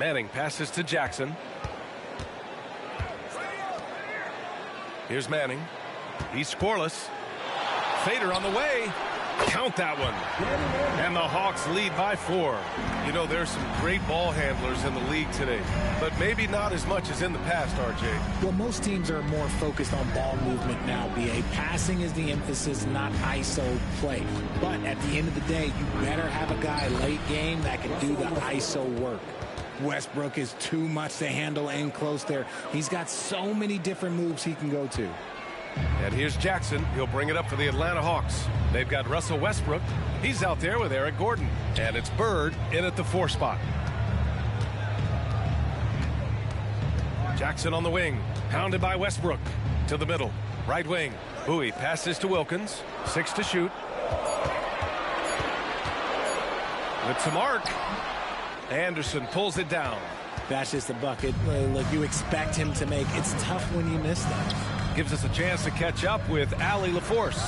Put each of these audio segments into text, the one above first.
Manning passes to Jackson. Here's Manning. He's scoreless. Fader on the way. Count that one. And the Hawks lead by 4. You know, there's some great ball handlers in the league today, but maybe not as much as in the past, RJ. Well, most teams are more focused on ball movement now, BA. Passing is the emphasis, not ISO play. But at the end of the day, you better have a guy late game that can do the ISO work. Westbrook is too much to handle in close there. He's got so many different moves he can go to. And here's Jackson. He'll bring it up for the Atlanta Hawks. They've got Russell Westbrook. He's out there with Eric Gordon. And it's Bird in at the 4 spot. Jackson on the wing. Pounded by Westbrook. To the middle. Right wing. Bowie passes to Wilkins. 6 to shoot. With some arc. Anderson pulls it down. That's just a bucket. Look, you expect him to make. It's tough when you miss that. Gives us a chance to catch up with Allie LaForce.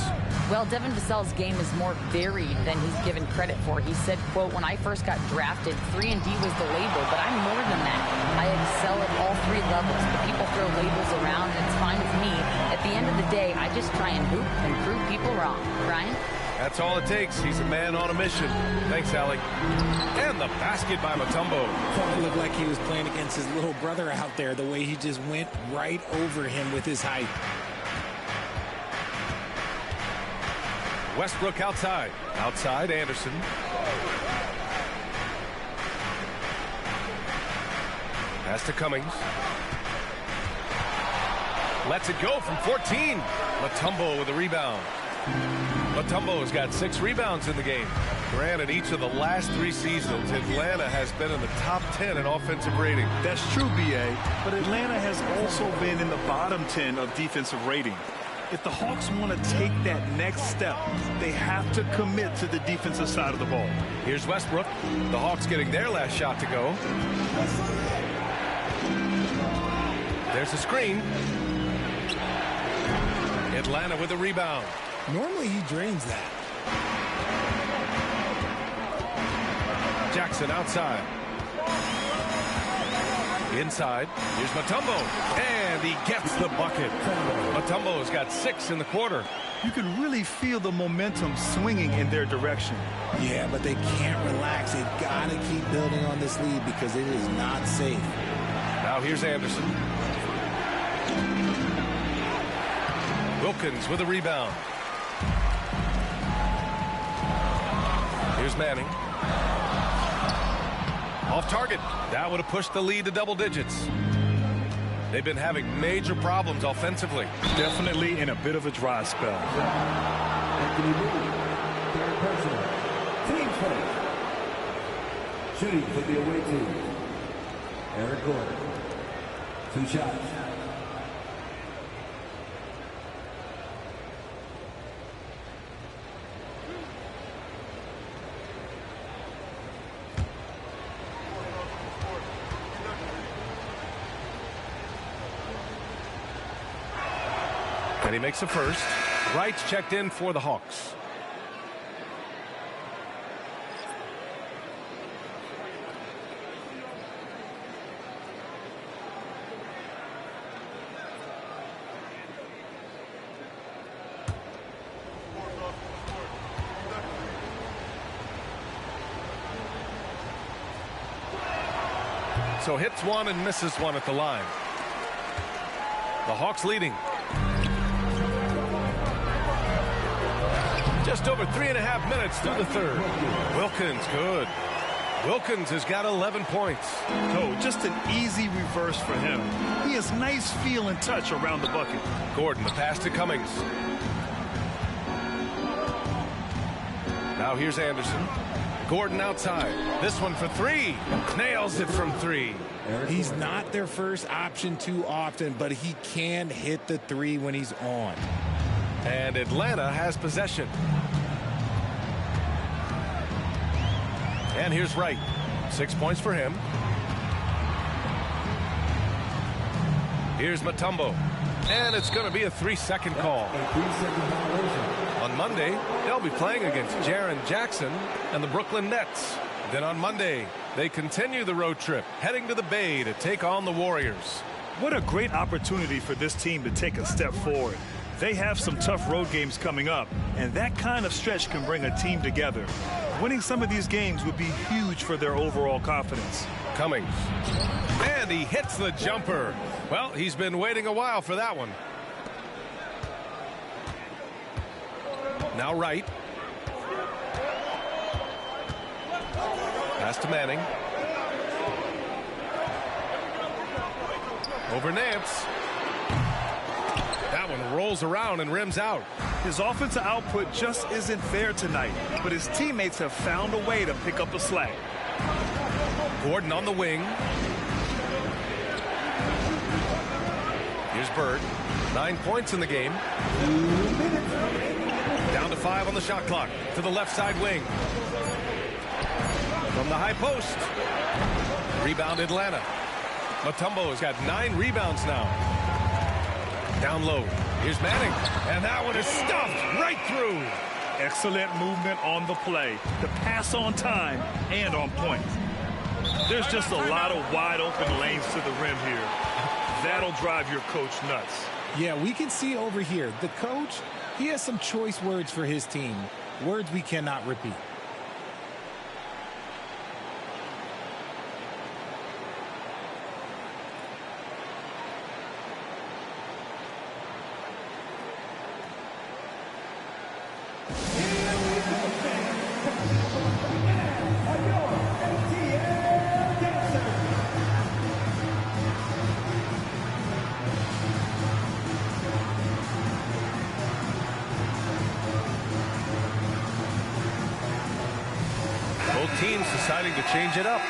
Well, Devin Vassell's game is more varied than he's given credit for. He said, quote, when I first got drafted, 3-and-D was the label, but I'm more than that. I excel at all 3 levels. But people throw labels around, and it's fine with me. At the end of the day, I just try and hoop and prove people wrong. Brian? That's all it takes. He's a man on a mission. Thanks, Allie. And the basket by Mutombo. It looked like he was playing against his little brother out there, the way he just went right over him with his height. Westbrook outside. Outside, Anderson. Pass to Cummings. Lets it go from 14. Mutombo with a rebound. Mutombo's got 6 rebounds in the game. Granted, each of the last 3 seasons, Atlanta has been in the top 10 in offensive rating. That's true, BA, but Atlanta has also been in the bottom 10 of defensive rating. If the Hawks want to take that next step, they have to commit to the defensive side of the ball. Here's Westbrook. The Hawks getting their last shot to go. There's a screen. Atlanta with a rebound. Normally he drains that. Jackson outside. Inside. Here's Mutombo. And he gets the bucket. Mutombo's got 6 in the quarter. You can really feel the momentum swinging in their direction. Yeah, but they can't relax. They've got to keep building on this lead because it is not safe. Now here's Anderson. Wilkins with a rebound. Here's Manning. Off target. That would have pushed the lead to double digits. They've been having major problems offensively. Definitely in a bit of a dry spell. Team first. Shooting for the away team. Eric Gordon. 2 shots. And he makes a first. Wright's checked in for the Hawks. So hits 1 and misses 1 at the line. The Hawks leading. Just over 3.5 minutes through the third. Wilkins, good. Wilkins has got 11 points. Oh, just an easy reverse for him. He has nice feel and touch around the bucket. Gordon, the pass to Cummings. Now here's Anderson. Gordon outside. This one for 3. Nails it from 3. He's not their first option too often, but he can hit the 3 when he's on. And Atlanta has possession. And here's Wright. 6 points for him. Here's Mutombo. And it's going to be a 3-second call. On Monday, they'll be playing against Jaren Jackson and the Brooklyn Nets. Then on Monday, They continue the road trip, heading to the Bay to take on the Warriors. What a great opportunity for this team to take a step forward. They have some tough road games coming up, and that kind of stretch can bring a team together. Winning some of these games would be huge for their overall confidence. Cummings. And he hits the jumper. Well, he's been waiting a while for that one. Now right. Pass to Manning. Over Nance. That one rolls around and rims out. His offensive output just isn't there tonight, but his teammates have found a way to pick up the slack. Gordon on the wing. Here's Bird. 9 points in the game. Down to 5 on the shot clock. To the left side wing. From the high post. Rebound Atlanta. Mutombo has got 9 rebounds now. Down low. Here's Manning. And that one is stuffed right through. Excellent movement on the play. The pass on time and on point. There's just a lot of wide open lanes to the rim here. That'll drive your coach nuts. Yeah, we can see over here. The coach, he has some choice words for his team. Words we cannot repeat. Both teams deciding to change it up.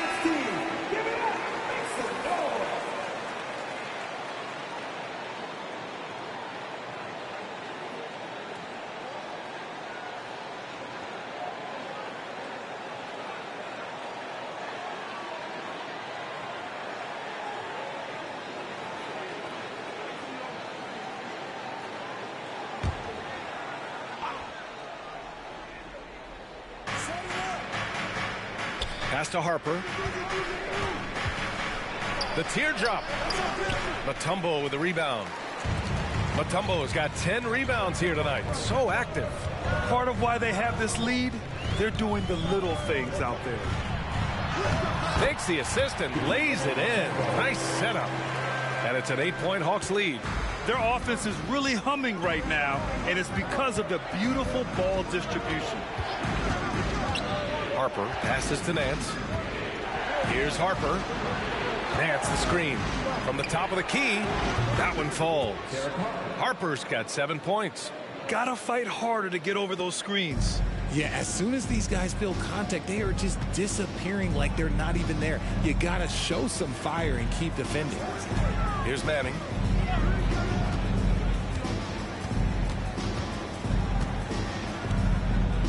Pass to Harper. The teardrop. Mutombo with the rebound. Mutombo has got 10 rebounds here tonight. So active. Part of why they have this lead, they're doing the little things out there. Takes the assist and lays it in. Nice setup. And it's an 8-point Hawks lead. Their offense is really humming right now, and it's because of the beautiful ball distribution. Harper passes to Nance. Here's Harper. Nance the screen. From the top of the key, that one falls. Harper's got 7 points. Gotta fight harder to get over those screens. Yeah, as soon as these guys feel contact, they are just disappearing like they're not even there. You gotta show some fire and keep defending. Here's Manning.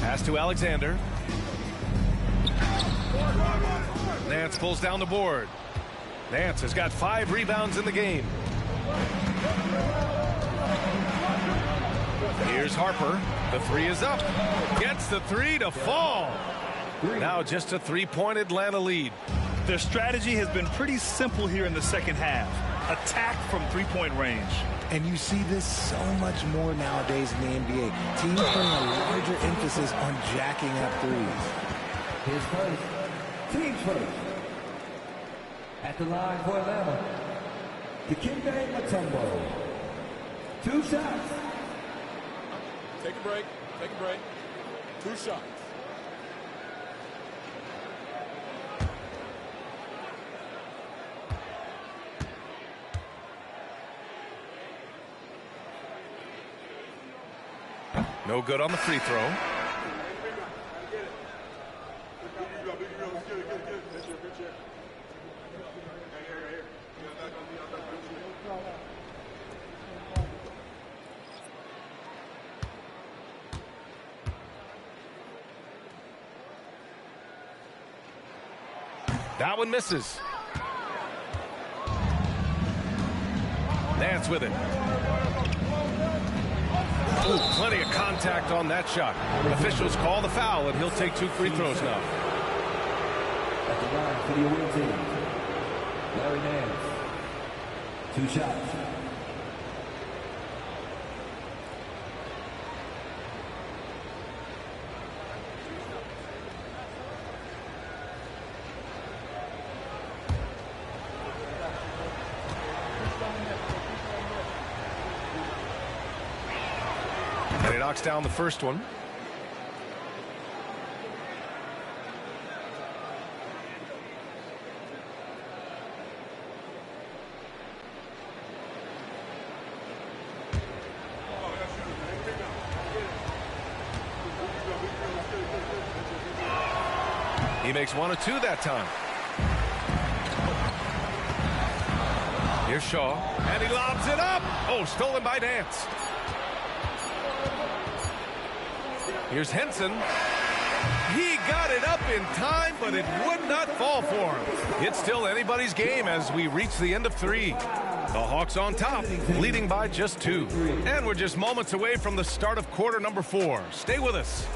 Pass to Alexander. Nance pulls down the board. Nance has got 5 rebounds in the game. Here's Harper. The 3 is up. Gets the 3 to fall. Now just a 3-point Atlanta lead. Their strategy has been pretty simple here in the second half. Attack from 3-point range. And you see this so much more nowadays in the NBA. Teams putting a larger emphasis on jacking up threes. His first. Teams first. At the line for Atlanta, Dikembe Mutombo. 2 shots. Take a break. Take a break. 2 shots. No good on the free throw. That one misses. Nance with it. Ooh, plenty of contact on that shot. Officials call the foul, and he'll take 2 free throws now. At the line for the away team, Larry Nance. 2 shots. And he knocks down the first one. He makes 1 of 2 that time. Here's Shaw, and he lobs it up. Oh, stolen by Nance. Here's Henson. He got it up in time, but it would not fall for him. It's still anybody's game as we reach the end of 3. The Hawks on top, leading by just 2. And we're just moments away from the start of quarter number 4. Stay with us.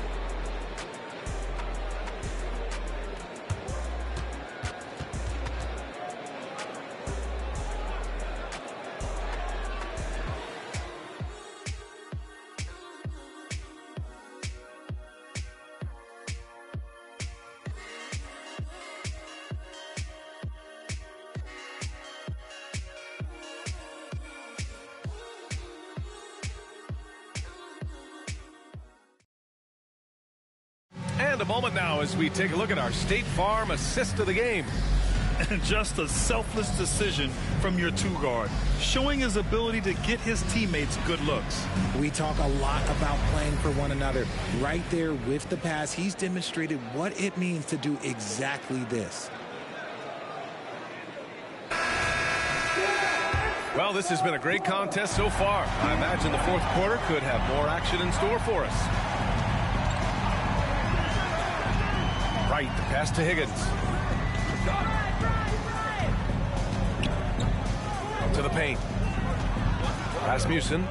And a moment now as we take a look at our State Farm assist of the game. And just a selfless decision from your 2 guard, showing his ability to get his teammates good looks. We talk a lot about playing for one another. Right there with the pass, he's demonstrated what it means to do exactly this. Well, this has been a great contest so far. I imagine the 4th quarter could have more action in store for us. Right, the pass to Higgins. To the paint. Rasmussen.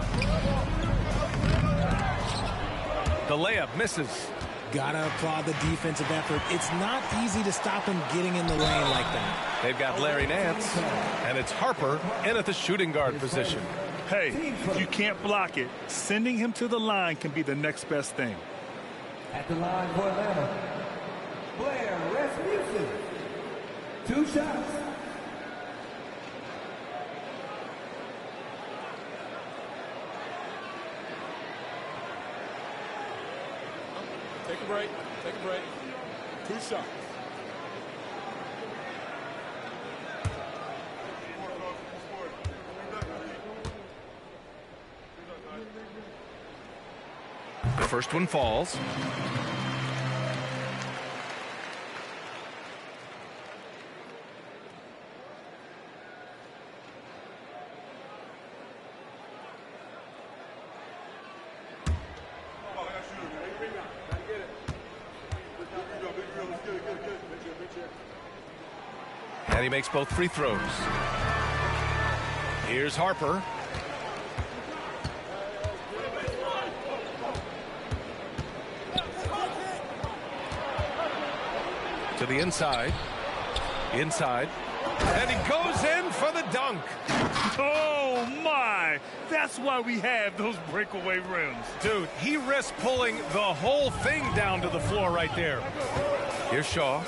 The layup misses. Gotta applaud the defensive effort. It's not easy to stop him getting in the lane like that. They've got Larry Nance, and it's Harper in at the shooting guard position. Hey, if you can't block it, sending him to the line can be the next best thing. At the line for Atlanta, Blair Rasmussen. 2 shots. Take a break. Take a break. 2 shots. The first one falls. And he makes both free throws. Here's Harper. To the inside. Inside. And he goes in for the dunk. Oh, my. That's why we have those breakaway rims. Dude, he risked pulling the whole thing down to the floor right there. Here's Shaw.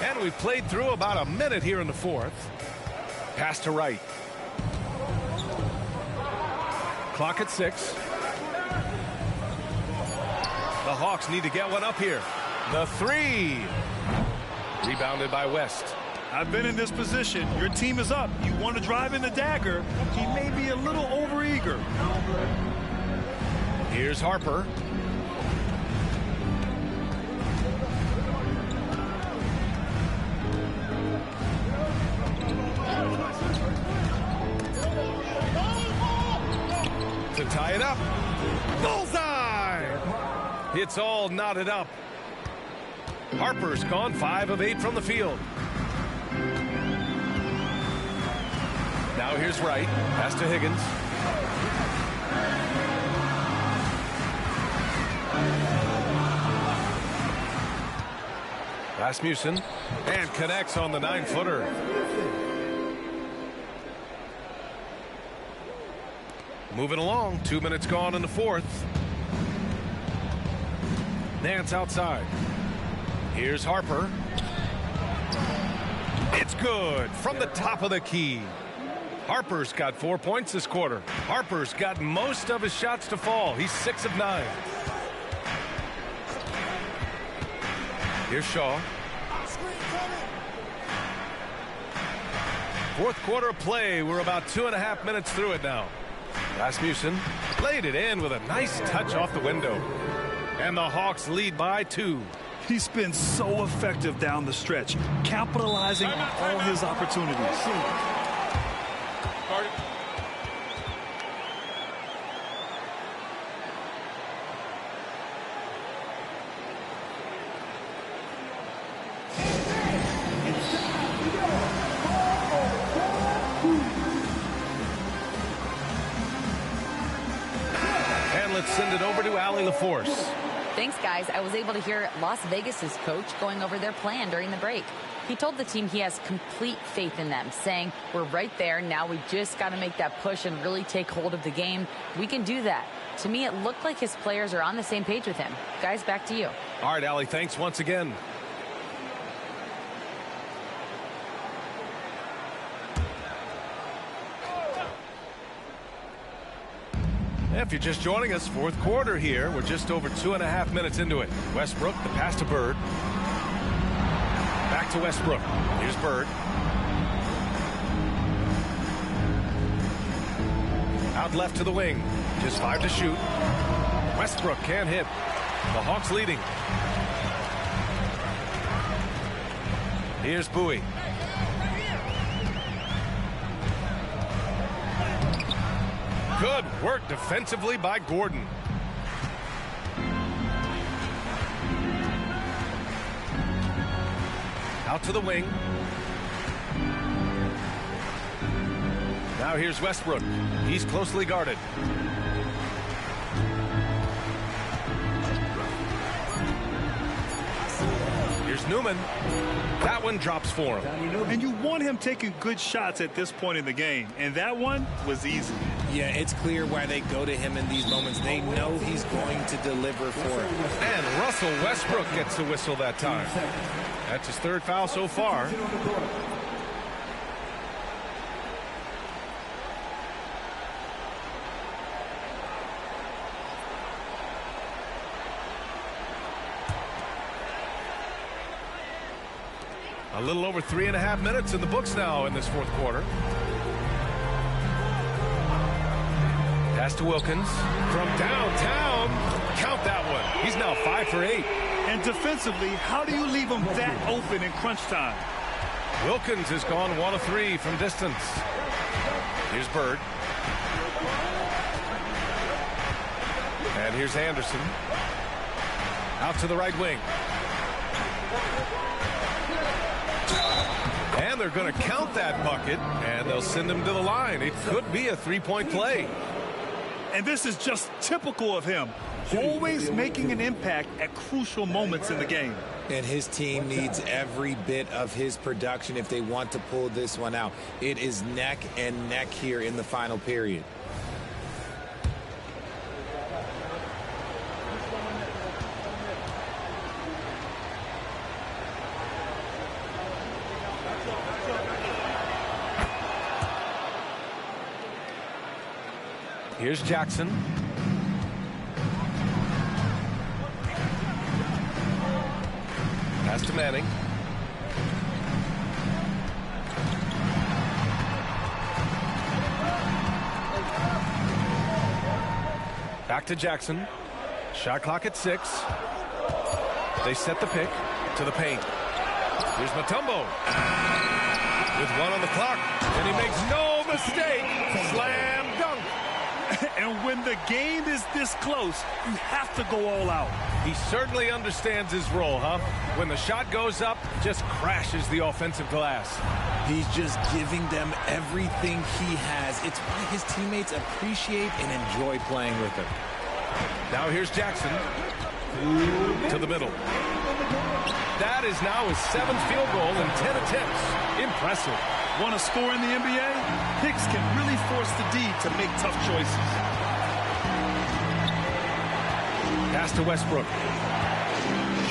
And we played through about a minute here in the 4th. Pass to Wright. Clock at 6. The Hawks need to get one up here. The 3. Rebounded by West. I've been in this position. Your team is up. You want to drive in the dagger. He may be a little overeager. Here's Harper. To tie it up. Bullseye! It's all knotted up. Harper's gone 5 of 8 from the field. Now here's Wright. Pass to Higgins. Rasmussen, and connects on the 9-footer. Moving along, 2 minutes gone in the fourth. Nance outside. Here's Harper. It's good from the top of the key. Harper's got 4 points this quarter. Harper's got most of his shots to fall. He's 6 of 9. Here's Shaw. Fourth quarter of play. We're about 2.5 minutes through it now. Rasmussen laid it in with a nice touch off the window. And the Hawks lead by 2. He's been so effective down the stretch, capitalizing on all his opportunities. And let's send it over to Allie LaForce. Thanks, guys. I was able to hear Las Vegas's coach going over their plan during the break. He told the team he has complete faith in them, saying, we're right there. Now we just got to make that push and really take hold of the game. We can do that. To me, it looked like his players are on the same page with him. Guys, back to you. All right, Allie, thanks once again. If you're just joining us, fourth quarter here. We're just over 2.5 minutes into it. Westbrook, the pass to Bird. Back to Westbrook. Here's Bird. Out left to the wing. Just 5 to shoot. Westbrook can't hit. The Hawks leading. Here's Bowie. Good work defensively by Gordon. Out to the wing. Now here's Westbrook. He's closely guarded. Here's Newman. That one drops for him. And you want him taking good shots at this point in the game. And that one was easy. Yeah, it's clear why they go to him in these moments. They know he's going to deliver for it. And Russell Westbrook gets the whistle that time. That's his 3rd foul so far. A little over 3.5 minutes in the books now in this fourth quarter. Pass to Wilkins from downtown. Count that one. He's now 5 for 8. And defensively, how do you leave him that open in crunch time? Wilkins has gone 1 of 3 from distance. Here's Bird. And here's Anderson. Out to the right wing. And they're going to count that bucket, and they'll send him to the line. It could be a 3-point play. And this is just typical of him. Always making an impact at crucial moments in the game. And his team needs every bit of his production if they want to pull this one out. It is neck and neck here in the final period. Here's Jackson. Pass to Manning. Back to Jackson. Shot clock at 6. They set the pick to the paint. Here's Mutombo. With 1 on the clock. And he makes no mistake. Slam dunk. And when the game is this close, you have to go all out. He certainly understands his role, huh? When the shot goes up, just crashes the offensive glass. He's just giving them everything he has. It's why his teammates appreciate and enjoy playing with him. Now here's Jackson to the middle. That is now his 7th field goal in 10 attempts. Impressive. Want to score in the NBA? Hicks can really force the D to make tough choices. Pass to Westbrook.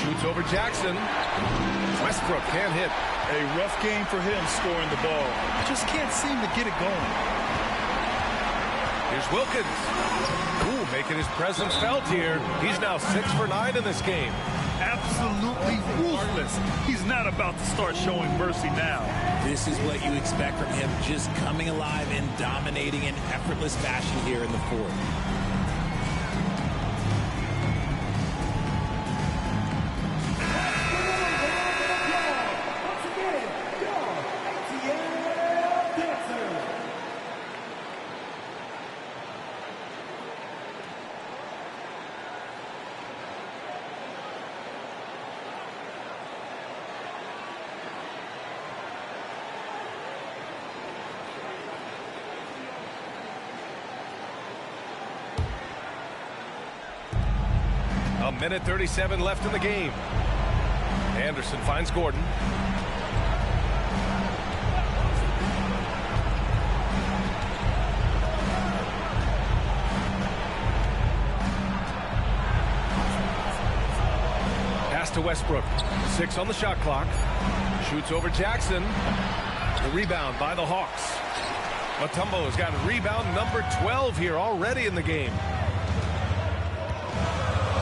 Shoots over Jackson. Westbrook can't hit. A rough game for him scoring the ball. Just can't seem to get it going. Here's Wilkins. Ooh, making his presence felt here. He's now 6 for 9 in this game. Absolutely ruthless. He's not about to start showing mercy now. This is what you expect from him, just coming alive and dominating in effortless fashion here in the fourth. A minute 37 left in the game. Anderson finds Gordon. Pass to Westbrook. 6 on the shot clock. Shoots over Jackson. The rebound by the Hawks. Mutombo's got a rebound number 12 here already in the game.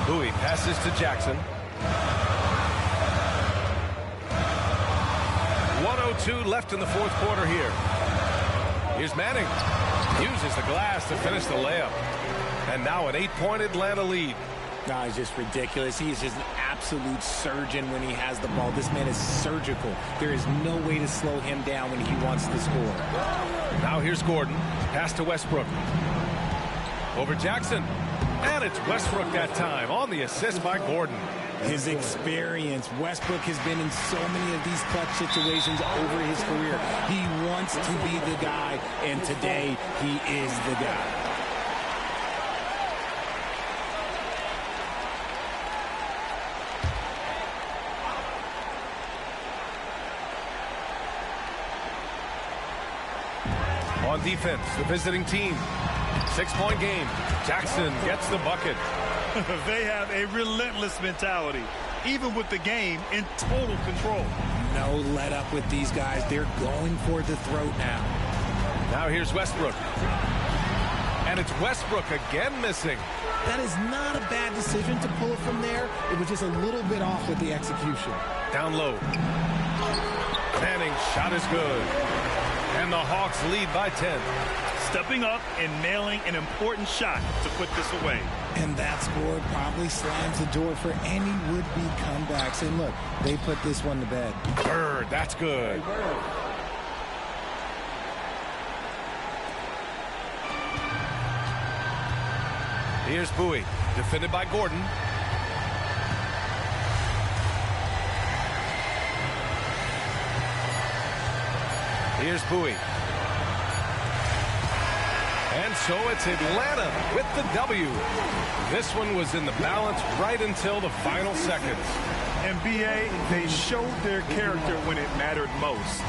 Bowie passes to Jackson. 1:02 left in the fourth quarter here. Here's Manning. Uses the glass to finish the layup. And now an 8-point Atlanta lead. No, it's just ridiculous. He is just an absolute surgeon when he has the ball. This man is surgical. There is no way to slow him down when he wants to score. Now here's Gordon. Pass to Westbrook. Over Jackson. And it's Westbrook that time on the assist by Gordon. His experience. Westbrook has been in so many of these clutch situations over his career. He wants to be the guy, and today he is the guy. On defense, the visiting team. 6-point game. Jackson gets the bucket. They have a relentless mentality, even with the game in total control. No let up with these guys. They're going for the throat now. Now here's Westbrook. And it's Westbrook again missing. That is not a bad decision to pull it from there. It was just a little bit off with the execution. Down low. Manning's shot is good. And the Hawks lead by 10. Stepping up and nailing an important shot to put this away. And that score probably slams the door for any would-be comebacks. And look, they put this one to bed. Bird, that's good. Here's Bowie, defended by Gordon. Here's Bowie. And so it's Atlanta with the W. This one was in the balance right until the final seconds. And BA, they showed their character when it mattered most.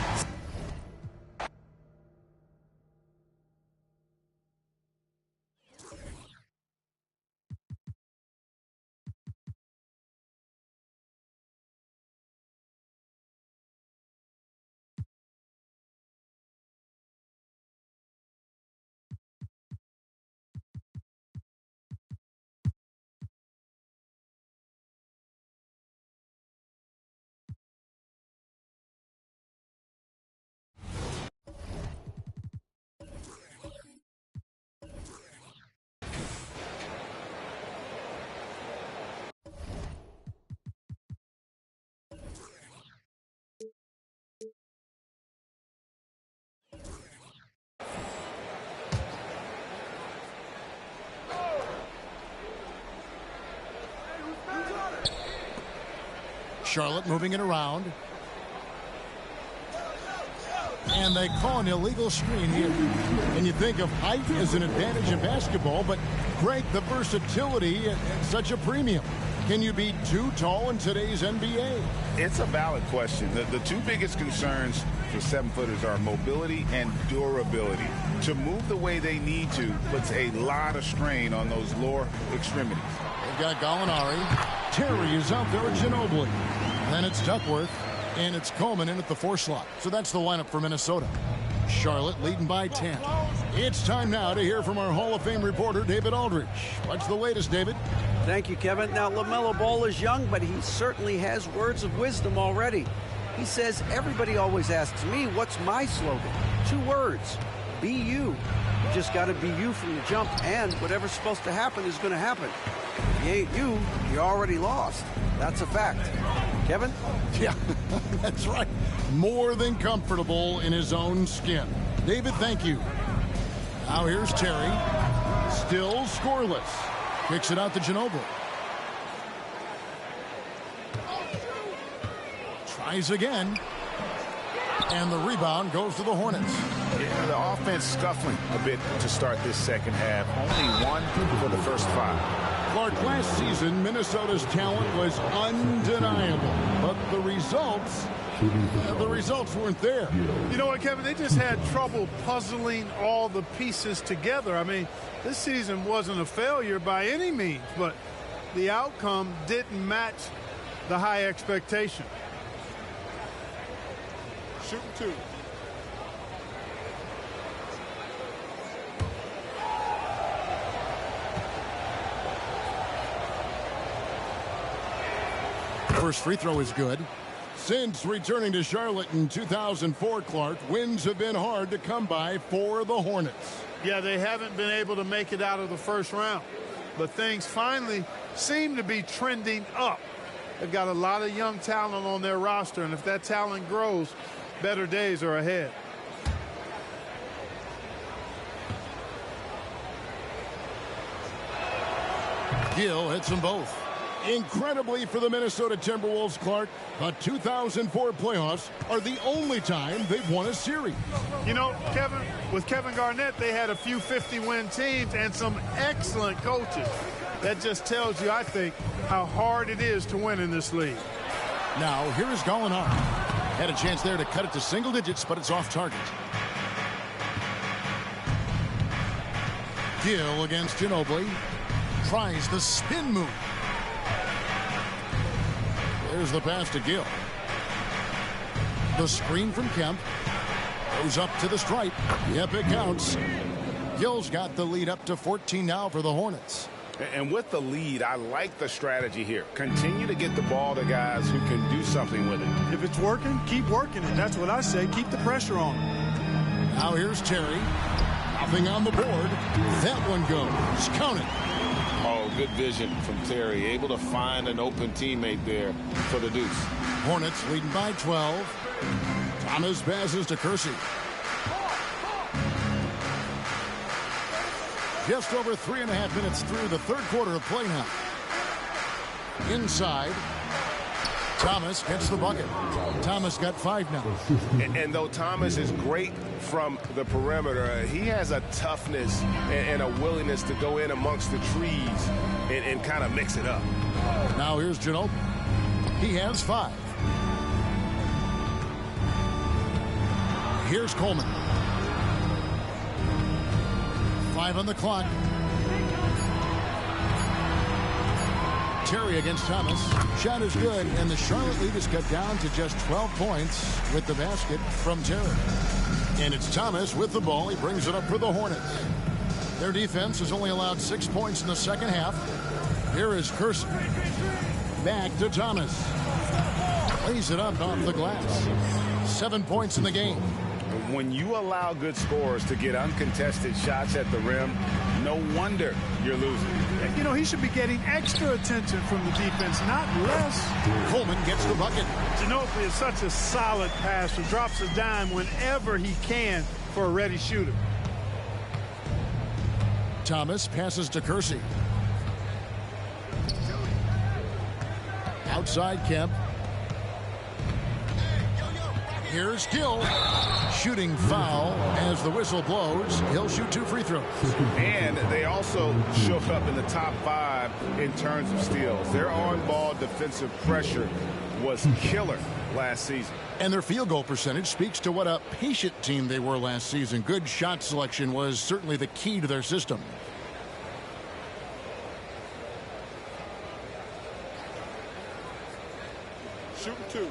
Charlotte moving it around. And they call an illegal screen here. And you think of height as an advantage in basketball, but Greg, the versatility at such a premium. Can you be too tall in today's NBA? It's a valid question. The two biggest concerns for 7-footers are mobility and durability. To move the way they need to puts a lot of strain on those lower extremities. They've got Gallinari. Terry is out there at Ginobili. Then it's Duckworth. And it's Coleman in at the 4 slot. So that's the lineup for Minnesota. Charlotte leading by 10. It's time now to hear from our Hall of Fame reporter, David Aldridge. What's the latest, David? Thank you, Kevin. Now, LaMelo Ball is young, but he certainly has words of wisdom already. He says, everybody always asks me, what's my slogan? 2 words, be you. You just got to be you from the jump, and whatever's supposed to happen is going to happen. If you ain't you, you're already lost. That's a fact. Kevin? Yeah, that's right. More than comfortable in his own skin. David, thank you. Now here's Terry. Still scoreless. Kicks it out to Ginobili. Tries again. And the rebound goes to the Hornets. Yeah, the offense scuffling a bit to start this second half. Only 1 for the first 5. Clark, last season, Minnesota's talent was undeniable. But the results weren't there. You know what, Kevin? They just had trouble puzzling all the pieces together. I mean, this season wasn't a failure by any means, but the outcome didn't match the high expectation. Shooting 2. First free throw is good. Since returning to Charlotte in 2004, Clark, wins have been hard to come by for the Hornets. Yeah, they haven't been able to make it out of the first round, but things finally seem to be trending up. They've got a lot of young talent on their roster, and if that talent grows, better days are ahead. Gill hits them both. Incredibly for the Minnesota Timberwolves, Clark, the 2004 playoffs are the only time they've won a series. You know, Kevin, with Kevin Garnett, they had a few 50-win teams and some excellent coaches. That just tells you, I think, how hard it is to win in this league. Now, here is Gallinari. Had a chance there to cut it to single digits, but it's off target. Gill against Ginobili. Tries the spin move. There's the pass to Gill. The screen from Kemp. Goes up to the stripe. Yep, it counts. Gill's got the lead up to 14 now for the Hornets. And with the lead, I like the strategy here. Continue to get the ball to guys who can do something with it. If it's working, keep working it. That's what I say. Keep the pressure on. Now here's Terry. Nothing on the board. That one goes. Count it. Oh, good vision from Terry. Able to find an open teammate there for the deuce. Hornets leading by 12. Thomas passes to Kersey. Just over 3.5 minutes through the third quarter of play now. Inside. Thomas gets the bucket. Thomas got 5 now. And though Thomas is great from the perimeter, he has a toughness and a willingness to go in amongst the trees and kind of mix it up. Now here's Ginobili. He has 5. Here's Coleman. 5 on the clock. Terry against Thomas. Shot is good, and the Charlotte lead is cut down to just 12 points with the basket from Terry. And it's Thomas with the ball. He brings it up for the Hornets. Their defense has only allowed 6 points in the second half. Here is Kersey. Back to Thomas. Lays it up off the glass. 7 points in the game. When you allow good scorers to get uncontested shots at the rim, no wonder you're losing. You know, he should be getting extra attention from the defense, not less. Coleman gets the bucket. Ginobili is such a solid passer, drops a dime whenever he can for a ready shooter. Thomas passes to Kersey. Outside Kemp. Here's Gill. shooting foul as the whistle blows. He'll shoot 2 free throws. And they also showed up in the top 5 in terms of steals. Their on-ball defensive pressure was killer last season. And their field goal percentage speaks to what a patient team they were last season. Good shot selection was certainly the key to their system. Shooting 2.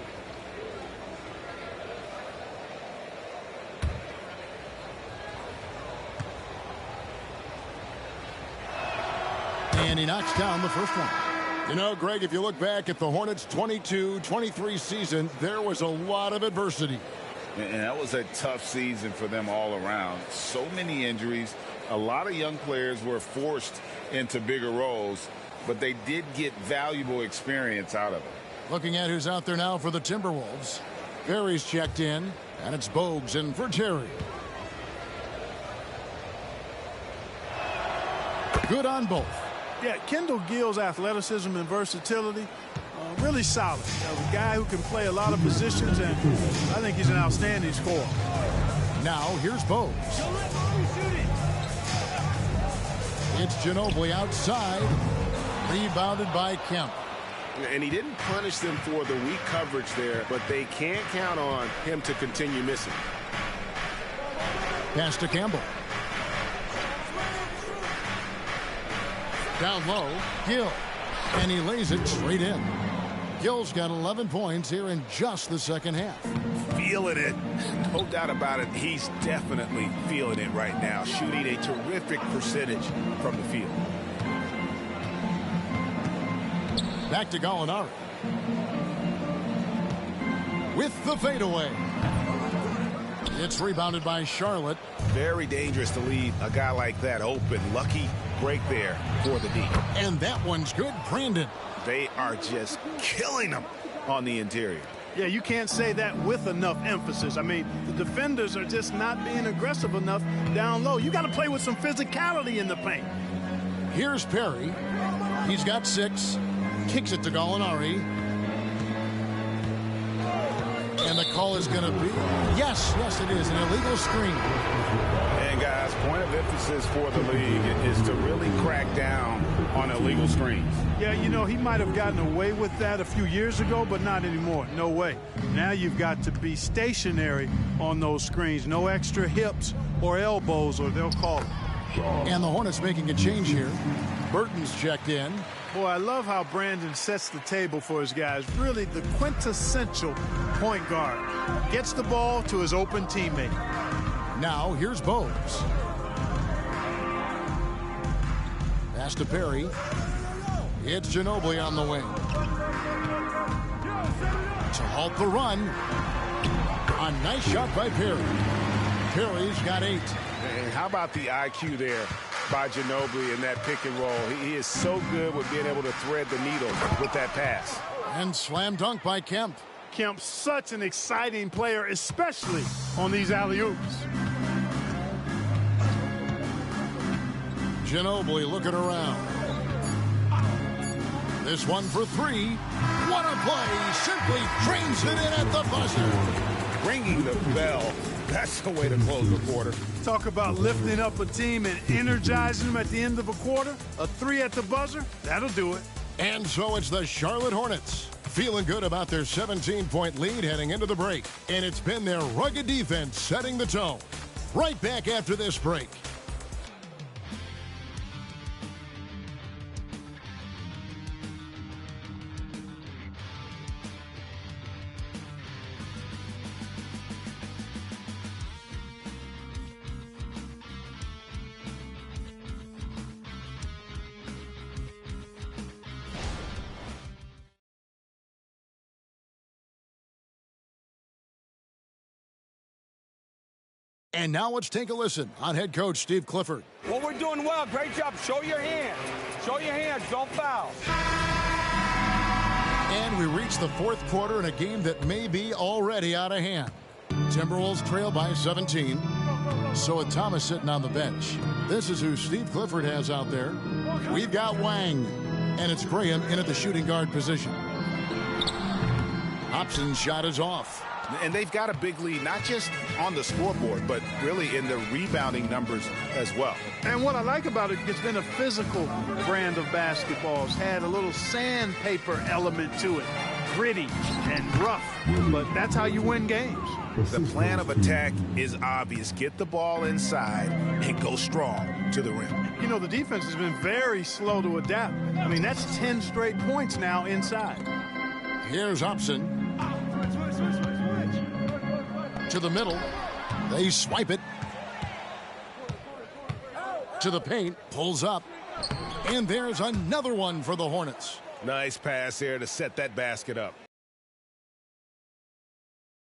And he knocks down the first one. You know, Greg, if you look back at the Hornets' 22-23 season, there was a lot of adversity. And that was a tough season for them all around. So many injuries. A lot of young players were forced into bigger roles, but they did get valuable experience out of it. Looking at who's out there now for the Timberwolves. Barry's checked in, and it's Bogues in for Terry. Good on both. Yeah, Kendall Gill's athleticism and versatility, really solid. A guy who can play a lot of positions, and I think he's an outstanding scorer. Now, here's Bogues. It's Ginobili outside, rebounded by Kemp. And he didn't punish them for the weak coverage there, but they can't count on him to continue missing. Pass to Campbell. Down low, Gill. And he lays it straight in. Gill's got 11 points here in just the second half. Feeling it. No doubt about it. He's definitely feeling it right now. Shooting a terrific percentage from the field. Back to Gallinari. With the fadeaway. It's rebounded by Charlotte. Very dangerous to leave a guy like that open. Lucky break there for the D. And that one's good, Brandon. They are just killing them on the interior. Yeah, you can't say that with enough emphasis. I mean, the defenders are just not being aggressive enough down low. You got to play with some physicality in the paint. Here's Perry. He's got 6. Kicks it to Gallinari. And the call is going to be, yes, it is, an illegal screen. And guys, point of emphasis for the league is to really crack down on illegal screens. Yeah, you know, he might have gotten away with that a few years ago, but not anymore. No way. Now you've got to be stationary on those screens. No extra hips or elbows, or they'll call it. And the Hornets making a change here. Burton's checked in. Boy, I love how Brandon sets the table for his guys. Really the quintessential point guard. Gets the ball to his open teammate. Now here's Bogues. Pass to Perry. It's Ginobili on the wing. To halt the run. A nice shot by Perry. Perry's got 8. And how about the IQ there by Ginobili in that pick and roll? He is so good with being able to thread the needle with that pass. And slam dunk by Kemp. Kemp's such an exciting player, especially on these alley-oops. Ginobili looking around. This one for 3. What a play. Simply drains it in at the buzzer. Ringing the bell. That's the way to close the quarter. Talk about lifting up a team and energizing them at the end of a quarter. A 3 at the buzzer, that'll do it. And so it's the Charlotte Hornets feeling good about their 17-point lead heading into the break. And it's been their rugged defense setting the tone. Right back after this break. And now let's take a listen on head coach Steve Clifford. Well, we're doing well. Great job. Show your hands. Show your hands. Don't foul. And we reach the 4th quarter in a game that may be already out of hand. Timberwolves trail by 17. So with Thomas sitting on the bench, this is who Steve Clifford has out there. We've got Wang. And it's Graham in at the shooting guard position. Hobson's shot is off. And they've got a big lead, not just on the scoreboard, but really in the rebounding numbers as well. And what I like about it, it's been a physical brand of basketball. It's had a little sandpaper element to it. Gritty and rough, but that's how you win games. The plan of attack is obvious. Get the ball inside and go strong to the rim. You know, the defense has been very slow to adapt. I mean, that's 10 straight points now inside. Here's Upson. To the middle. They swipe it. To the paint. Pulls up. And there's another one for the Hornets. Nice pass there to set that basket up.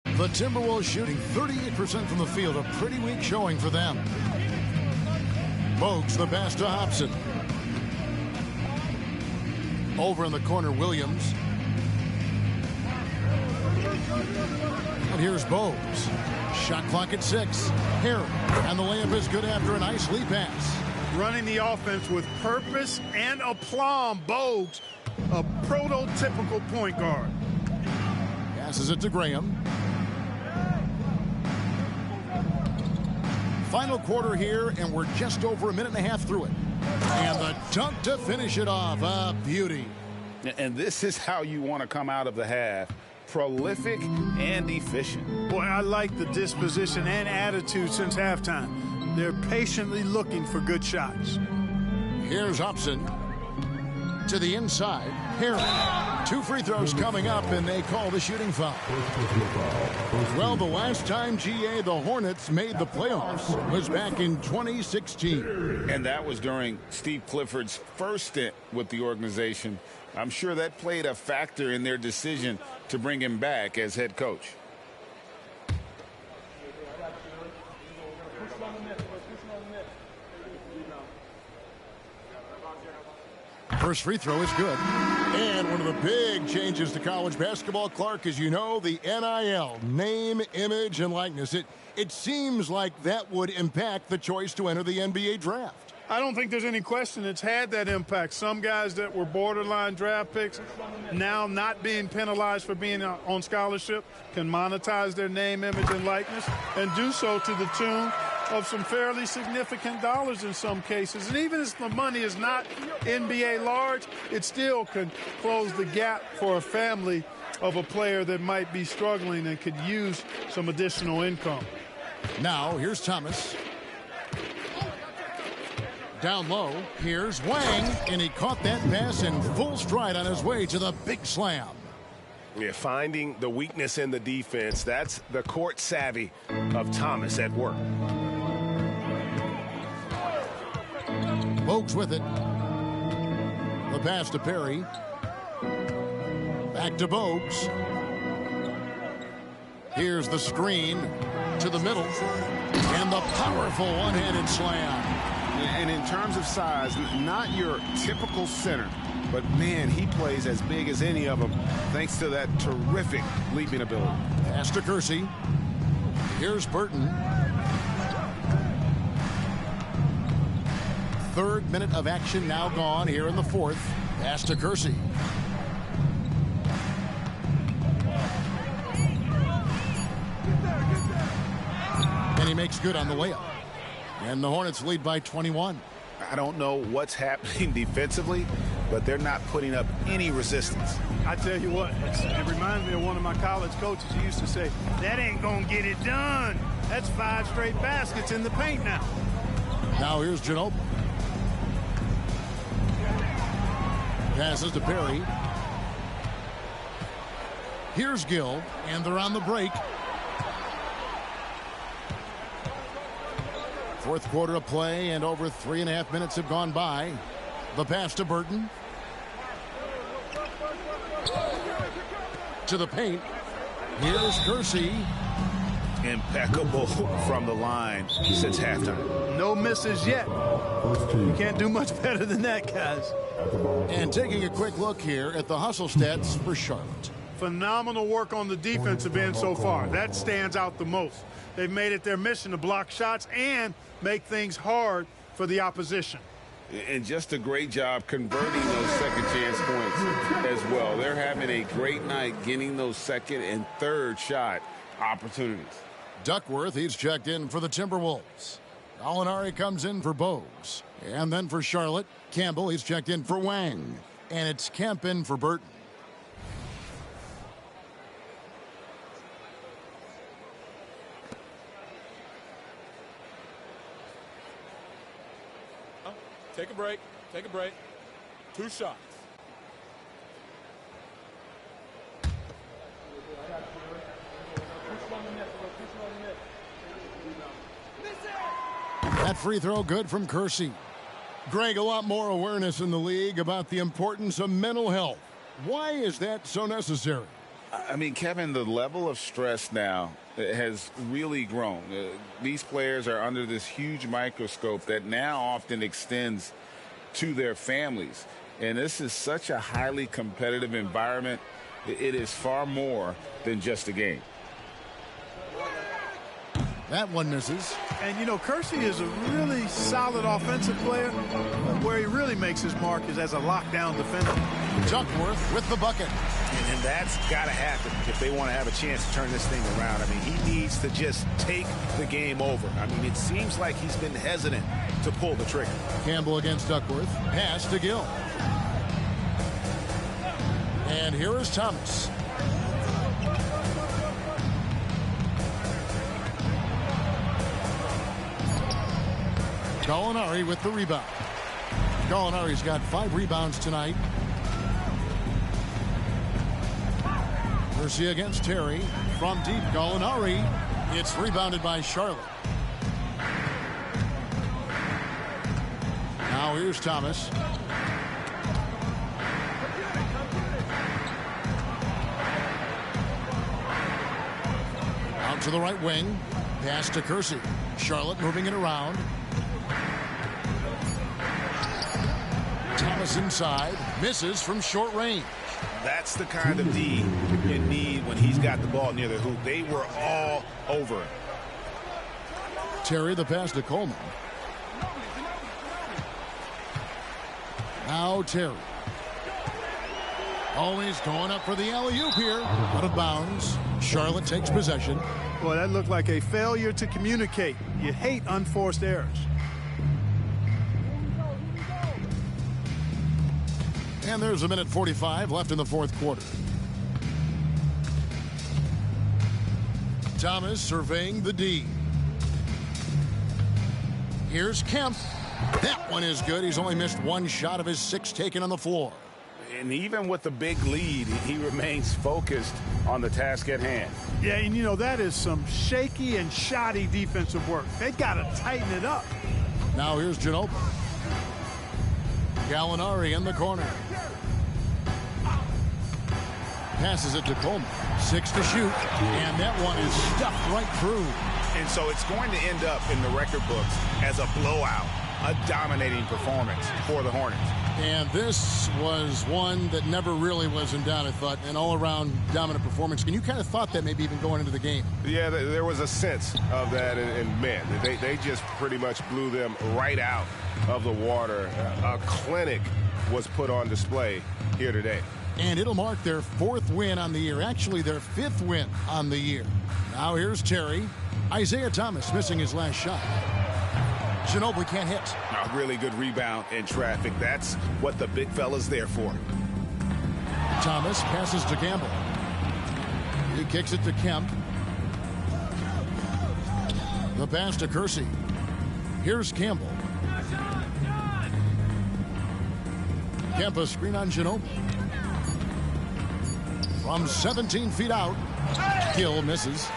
The Timberwolves shooting 38% from the field. A pretty weak showing for them. Bogues the pass to Hobson. Over in the corner, Williams. And here's Bogues. Shot clock at 6. Herring. And the layup is good after a nice lead pass. Running the offense with purpose and aplomb. Bogues, a prototypical point guard. Passes it to Graham. Final quarter here, and we're just over a minute and a half through it. And the dunk to finish it off. A beauty. And this is how you want to come out of the half. Prolific and efficient. Boy, I like the disposition and attitude since halftime. They're patiently looking for good shots. Here's Hobson. To the inside. Herring. 2 free throws coming up, and they call the shooting foul. Well, the last time, GA, the Hornets made the playoffs was back in 2016. And that was during Steve Clifford's first stint with the organization. I'm sure that played a factor in their decision to bring him back as head coach. First free throw is good. And one of the big changes to college basketball, Clark, as you know, the NIL, name, image, and likeness. It seems like that would impact the choice to enter the NBA draft. I don't think there's any question it's had that impact. Some guys that were borderline draft picks now not being penalized for being on scholarship can monetize their name, image, and likeness and do so to the tune of some fairly significant dollars in some cases. And even if the money is not NBA large, it still can close the gap for a family of a player that might be struggling and could use some additional income. Now, here's Thomas. Down low, here's Wang, and he caught that pass in full stride on his way to the big slam. Yeah, finding the weakness in the defense, that's the court savvy of Thomas at work. Bogues with it. The pass to Perry. Back to Bogues. Here's the screen to the middle. And the powerful one-handed slam. And in terms of size, not your typical center, but man, he plays as big as any of them thanks to that terrific leaping ability. Pass to Kersey. Here's Burton. Third minute of action now gone here in the fourth. Pass to Kersey. And he makes good on the layup. And the Hornets lead by 21. I don't know what's happening defensively, but they're not putting up any resistance. I tell you what, it reminds me of one of my college coaches who used to say, that ain't going to get it done. That's 5 straight baskets in the paint now. Now here's Ginobili. Passes to Perry. Here's Gill, and they're on the break. Fourth quarter of play, and over 3.5 minutes have gone by. The pass to Burton. To the paint. Here's Kersey. Impeccable from the line since halftime. No misses yet. You can't do much better than that, guys. And taking a quick look here at the hustle stats for Charlotte. Phenomenal work on the defensive end so far. That stands out the most. They've made it their mission to block shots and make things hard for the opposition. And just a great job converting those second chance points as well. They're having a great night getting those second and third shot opportunities. Duckworth, he's checked in for the Timberwolves. Gallinari comes in for Bogues. And then for Charlotte, Campbell, he's checked in for Wang. And it's Kemp in for Burton. Take a break. Take a break. 2 shots. That free throw good from Kersey. Greg, a lot more awareness in the league about the importance of mental health. Why is that so necessary? I mean, Kevin, the level of stress now has really grown. These players are under this huge microscope that now often extends to their families. And this is such a highly competitive environment. It is far more than just a game. That one misses. And, you know, Kersey is a really solid offensive player. Where he really makes his mark is as a lockdown defender. Duckworth with the bucket. And that's got to happen if they want to have a chance to turn this thing around. I mean, he needs to just take the game over. I mean, it seems like he's been hesitant to pull the trigger. Campbell against Duckworth. Pass to Gill. And here is Thomas. Gallinari with the rebound. Gallinari's got 5 rebounds tonight. Mercy against Terry. From deep, Gallinari. It's rebounded by Charlotte. Now here's Thomas. Out to the right wing. Pass to Kersey. Charlotte moving it around. Thomas inside. Misses from short range. That's the kind of D you need when he's got the ball near the hoop. They were all over it. Terry the pass to Coleman. Now Terry. Always going up for the alley-oop here. Out of bounds. Charlotte takes possession. Boy, that looked like a failure to communicate. You hate unforced errors. And there's 1:45 left in the fourth quarter. Thomas surveying the D. Here's Kemp. That one is good. He's only missed 1 shot of his 6 taken on the floor. And even with the big lead, he remains focused on the task at hand. Yeah, and you know, that is some shaky and shoddy defensive work. They got to tighten it up. Now here's Ginobili. Gallinari in the corner. Passes it to Coleman. 6 to shoot. And that one is stuffed right through. And so it's going to end up in the record books as a blowout, a dominating performance for the Hornets. And this was one that never really was in doubt, I thought. An all-around dominant performance. And you kind of thought that maybe even going into the game. Yeah, there was a sense of that. And man, they just pretty much blew them right out of the water. A clinic was put on display here today. And it'll mark their 4th win on the year. Actually, their 5th win on the year. Now here's Terry. Isaiah Thomas missing his last shot. Ginobili can't hit. A really good rebound in traffic. That's what the big fella's there for. Thomas passes to Campbell. He kicks it to Kemp. The pass to Kersey. Here's Campbell. Kemp a screen on Ginobili. From 17 feet out. Gill misses.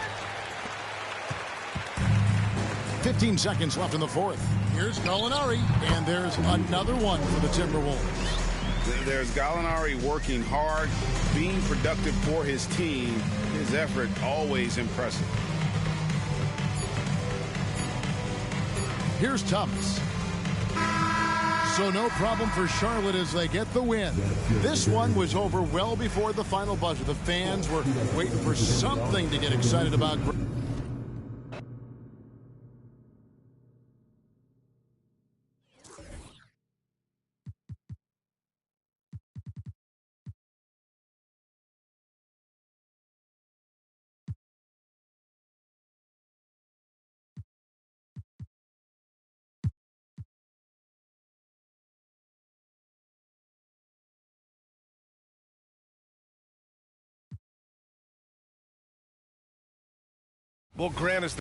15 seconds left in the fourth. Here's Gallinari, and there's another one for the Timberwolves. There's Gallinari working hard, being productive for his team. His effort always impressive. Here's Thomas. So no problem for Charlotte as they get the win. This one was over well before the final buzzer. The fans were waiting for something to get excited about. Well, Grant is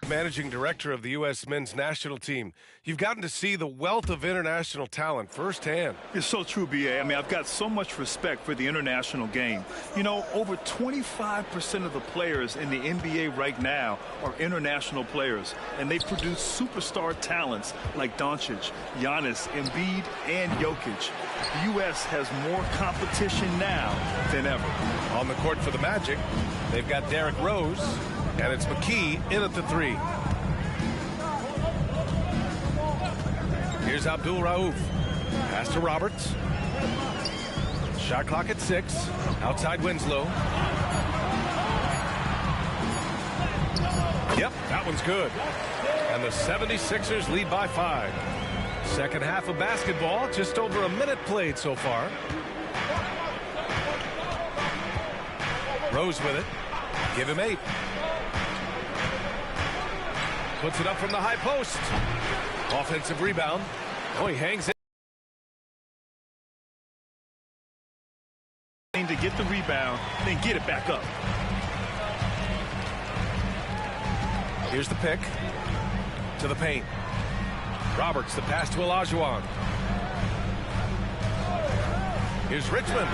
managing director of the U.S. men's national team. You've gotten to see the wealth of international talent firsthand. It's so true, B.A. I mean, I've got so much respect for the international game. You know, over 25% of the players in the NBA right now are international players, and they produce superstar talents like Doncic, Giannis, Embiid, and Jokic. The U.S. has more competition now than ever. On the court for the Magic, they've got Derrick Rose, and it's McKee in at the 3. Here's Abdul Rauf. Pass to Roberts. Shot clock at 6. Outside Winslow. Yep, that one's good. And the 76ers lead by 5. Second half of basketball, just over a minute played so far. Rose with it. Give him 8. Puts it up from the high post. Offensive rebound. Oh, he hangs it. To get the rebound, then get it back up. Here's the pick. To the paint. Roberts, the pass to Olajuwon. Here's Richmond.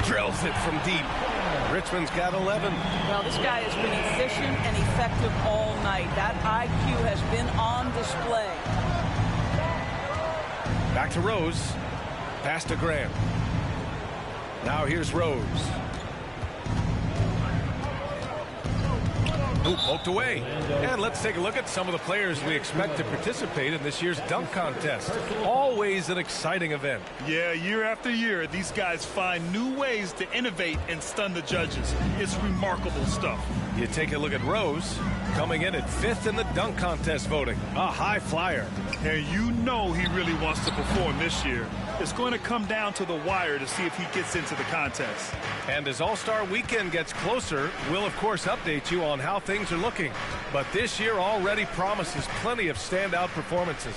Drills it from deep. Richmond's got 11. Well, this guy has been efficient and effective all night. That IQ has been on display. Back to Rose. Pass to Grant. Now here's Rose. Ooh, poked away. And let's take a look at some of the players we expect to participate in this year's dunk contest. Always an exciting event. Yeah, year after year, these guys find new ways to innovate and stun the judges. It's remarkable stuff. You take a look at Rose, coming in at 5th in the dunk contest voting. A high flyer. And you know he really wants to perform this year. It's going to come down to the wire to see if he gets into the contest. And as All-Star Weekend gets closer, we'll of course update you on how things are looking. But this year already promises plenty of standout performances.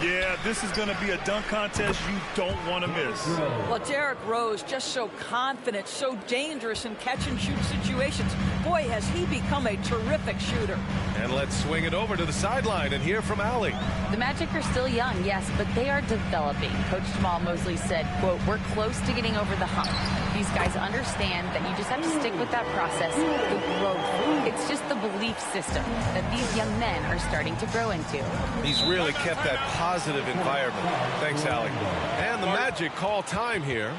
Yeah, this is going to be a dunk contest you don't want to miss. Well, Derrick Rose just so confident, so dangerous in catch-and-shoot situations. Boy, has he become a terrific shooter. And let's swing it over to the sideline and hear from Allie. The Magic are still young, yes, but they are developing. Coach Jamal Mosley said, quote, "We're close to getting over the hump." These guys understand that you just have to stick with that process, the growth. It's just the belief system that these young men are starting to grow into. He's really kept that positive environment. Thanks, Allie. And the Magic call time here.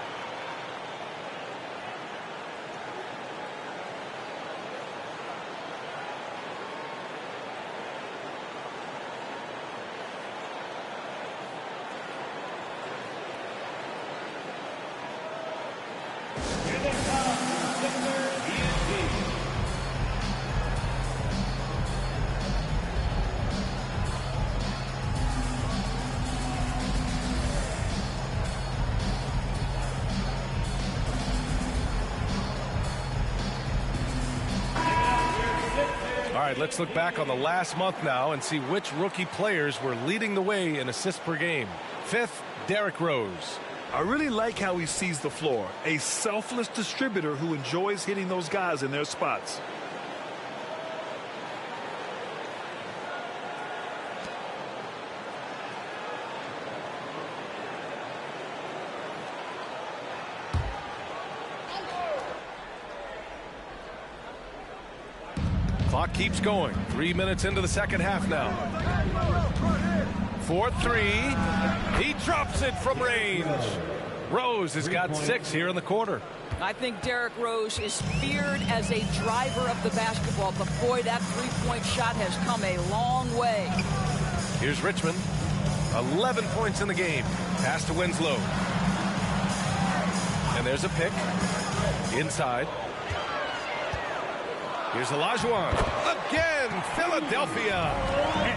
All right, let's look back on the last month now and see which rookie players were leading the way in assists per game. 5th, Derrick Rose. I really like how he sees the floor. A selfless distributor who enjoys hitting those guys in their spots. Clock keeps going. 3 minutes into the second half now. 4-3. He drops it from range. Rose has got 6 here in the quarter. I think Derrick Rose is feared as a driver of the basketball, but boy, that three-point shot has come a long way. Here's Richmond. 11 points in the game. Pass to Winslow. And there's a pick. Inside. Here's Olajuwon. Again, Philadelphia.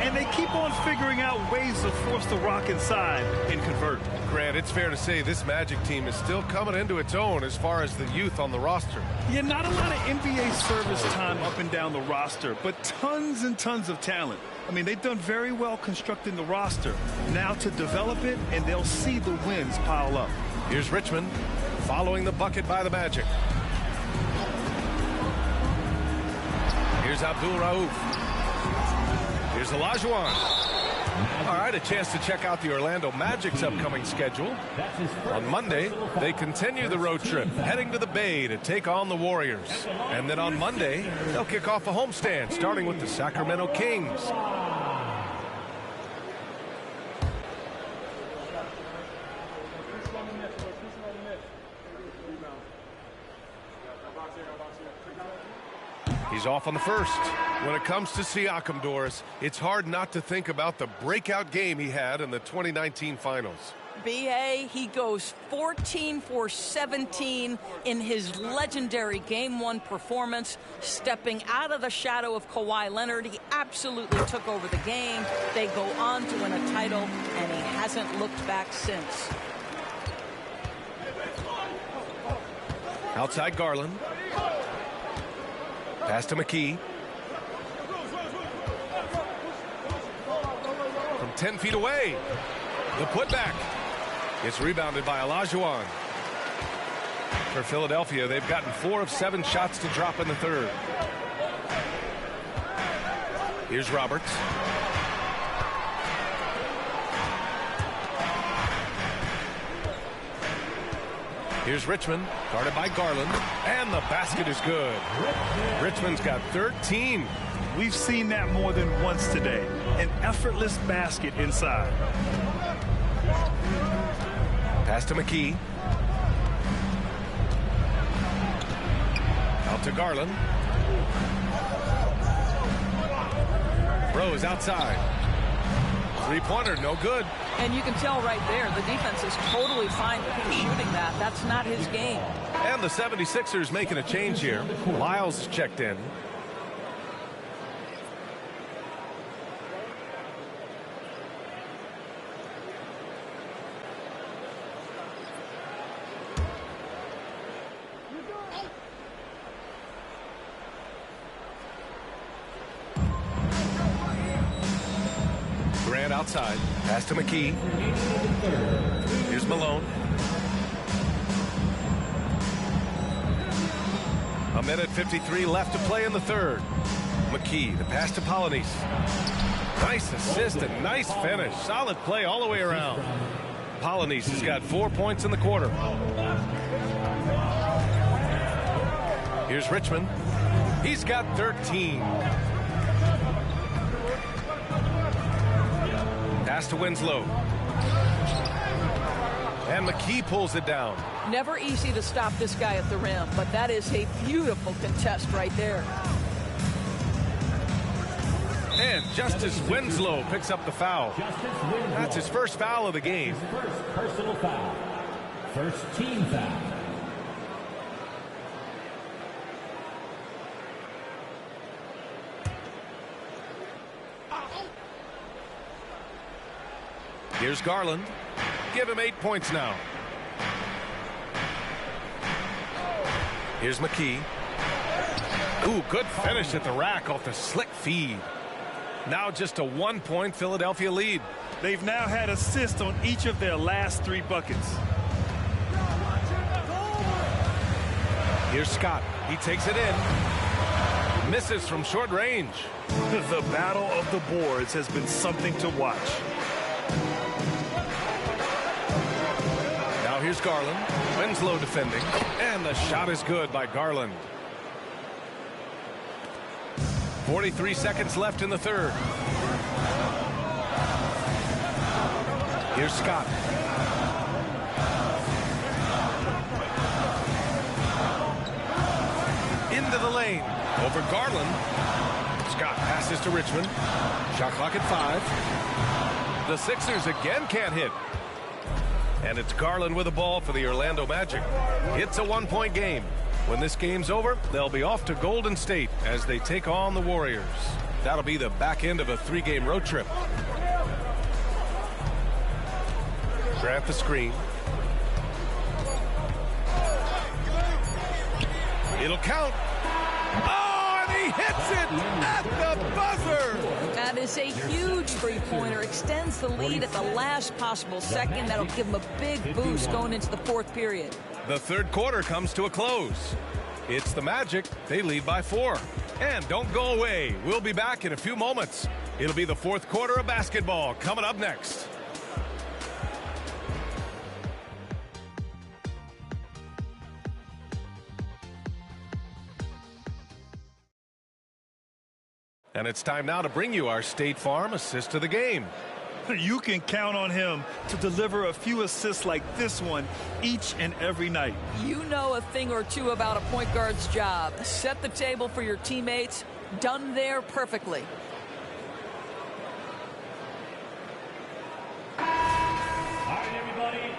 And they keep on figuring out ways to force the rock inside and convert. Grant, it's fair to say this Magic team is still coming into its own as far as the youth on the roster. Yeah, not a lot of NBA service time up and down the roster, but tons and tons of talent. I mean, they've done very well constructing the roster. Now to develop it, and they'll see the wins pile up. Here's Richmond following the bucket by the Magic. Here's Abdul Rauf. Here's Olajuwon. All right, a chance to check out the Orlando Magic's upcoming schedule. On Monday, they continue the road trip, heading to the Bay to take on the Warriors. And then on Monday, they'll kick off a homestand, starting with the Sacramento Kings. He's off on the first. When it comes to Siakam, Doris, it's hard not to think about the breakout game he had in the 2019 finals. B.A., he goes 14 for 17 in his legendary Game 1 performance, stepping out of the shadow of Kawhi Leonard. He absolutely took over the game. They go on to win a title, and he hasn't looked back since. Outside Garland. Pass to McKee. From 10 feet away. The putback. It's rebounded by Olajuwon. For Philadelphia, they've gotten 4 of 7 shots to drop in the third. Here's Roberts. Here's Richmond, guarded by Garland, and the basket is good. Richmond's got 13. We've seen that more than once today. An effortless basket inside. Pass to McKee. Out to Garland. Rose outside. Three-pointer, no good. And you can tell right there, the defense is totally fine with him shooting that. That's not his game. And the 76ers making a change here. Lyles checked in. Grant outside. Pass to McKee. Here's Malone. A minute 53 left to play in the third. McKee, the pass to Polynice. Nice assist and nice finish. Solid play all the way around. Polynice has got 4 points in the quarter. Here's Richmond. He's got 13. Pass to Winslow. And McKee pulls it down. Never easy to stop this guy at the rim, but that is a beautiful contest right there. And Justice Winslow picks up the foul. That's his first foul of the game. First personal foul. First team foul. Here's Garland. Give him 8 points now. Here's McKee. Ooh, good finish at the rack off the slick feed. Now just a 1-point Philadelphia lead. They've now had assists on each of their last 3 buckets. Here's Scott. He takes it in. Misses from short range. The battle of the boards has been something to watch. Now here's Garland. Winslow defending. And the shot is good by Garland. 43 seconds left in the third. Here's Scott. Into the lane. Over Garland. Scott passes to Richmond. Shot clock at 5. The Sixers again can't hit. And it's Garland with the ball for the Orlando Magic. It's a 1-point game. When this game's over, they'll be off to Golden State as they take on the Warriors. That'll be the back end of a 3-game road trip. Grant the screen. It'll count. Oh, and he hits it at the buzzer. That is a huge three-pointer. Extends the lead at the last possible second. That'll give him a big boost going into the fourth period. The third quarter comes to a close. It's the Magic. They lead by 4. And don't go away. We'll be back in a few moments. It'll be the fourth quarter of basketball coming up next. And it's time now to bring you our State Farm assist of the game. You can count on him to deliver a few assists like this one each and every night. You know a thing or two about a point guard's job. Set the table for your teammates. Done there perfectly.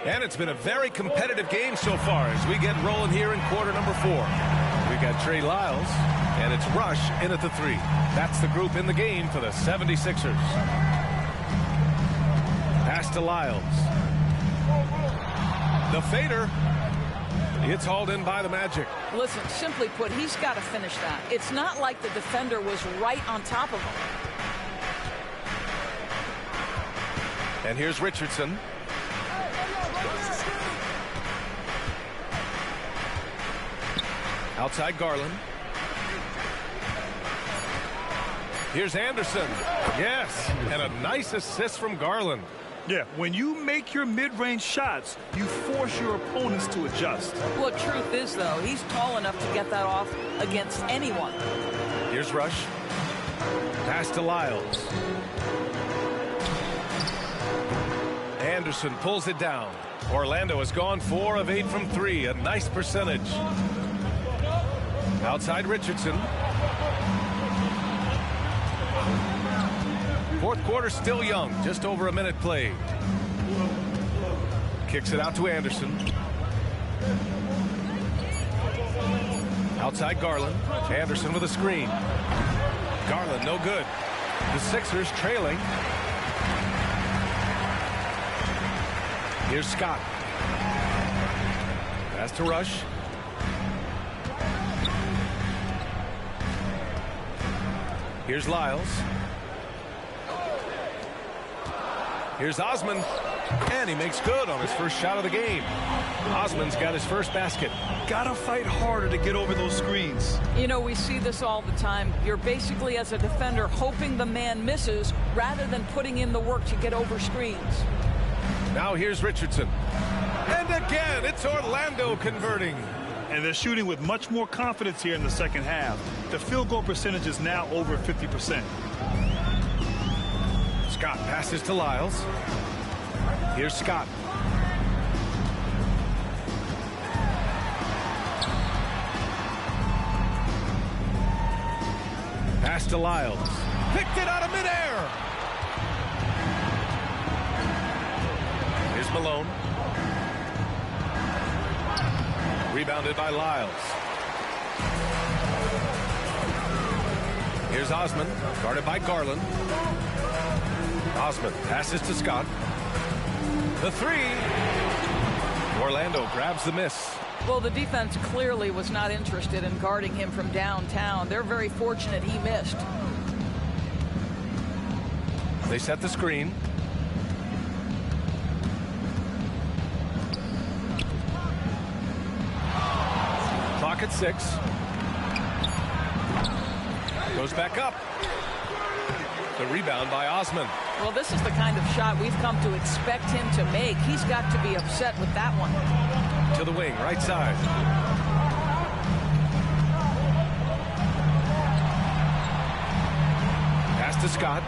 And it's been a very competitive game so far as we get rolling here in quarter number 4. We've got Trey Lyles, and it's Rush in at the 3. That's the group in the game for the 76ers. Pass to Lyles. The fader. It's hauled in by the Magic. Listen, simply put, he's got to finish that. It's not like the defender was right on top of him. And here's Richardson. Outside Garland. Here's Anderson. Yes, and a nice assist from Garland. Yeah, when you make your mid-range shots, you force your opponents to adjust. Well, truth is, though, he's tall enough to get that off against anyone. Here's Rush. Pass to Lyles. Anderson pulls it down. Orlando has gone 4 of 8 from 3. A nice percentage. Outside Richardson. Fourth quarter still young. Just over a minute played. Kicks it out to Anderson. Outside Garland. Anderson with a screen. Garland no good. The Sixers trailing. Here's Scott. Pass to Rush. Here's Lyles. Here's Osman. And he makes good on his first shot of the game. Osman's got his first basket. Gotta fight harder to get over those screens. You know, we see this all the time. You're basically, as a defender, hoping the man misses rather than putting in the work to get over screens. Now here's Richardson. And again, it's Orlando converting. And they're shooting with much more confidence here in the second half. The field goal percentage is now over 50%. Scott passes to Lyles. Here's Scott. Pass to Lyles. Picked it out of midair. Here's Malone. Rebounded by Lyles. Here's Osman, guarded by Garland. Osman passes to Scott. The 3. Orlando grabs the miss. Well, the defense clearly was not interested in guarding him from downtown. They're very fortunate he missed. They set the screen. Clock at 6. Goes back up. The rebound by Osman. Well, this is the kind of shot we've come to expect him to make. He's got to be upset with that one. To the wing, right side. Pass to Scott.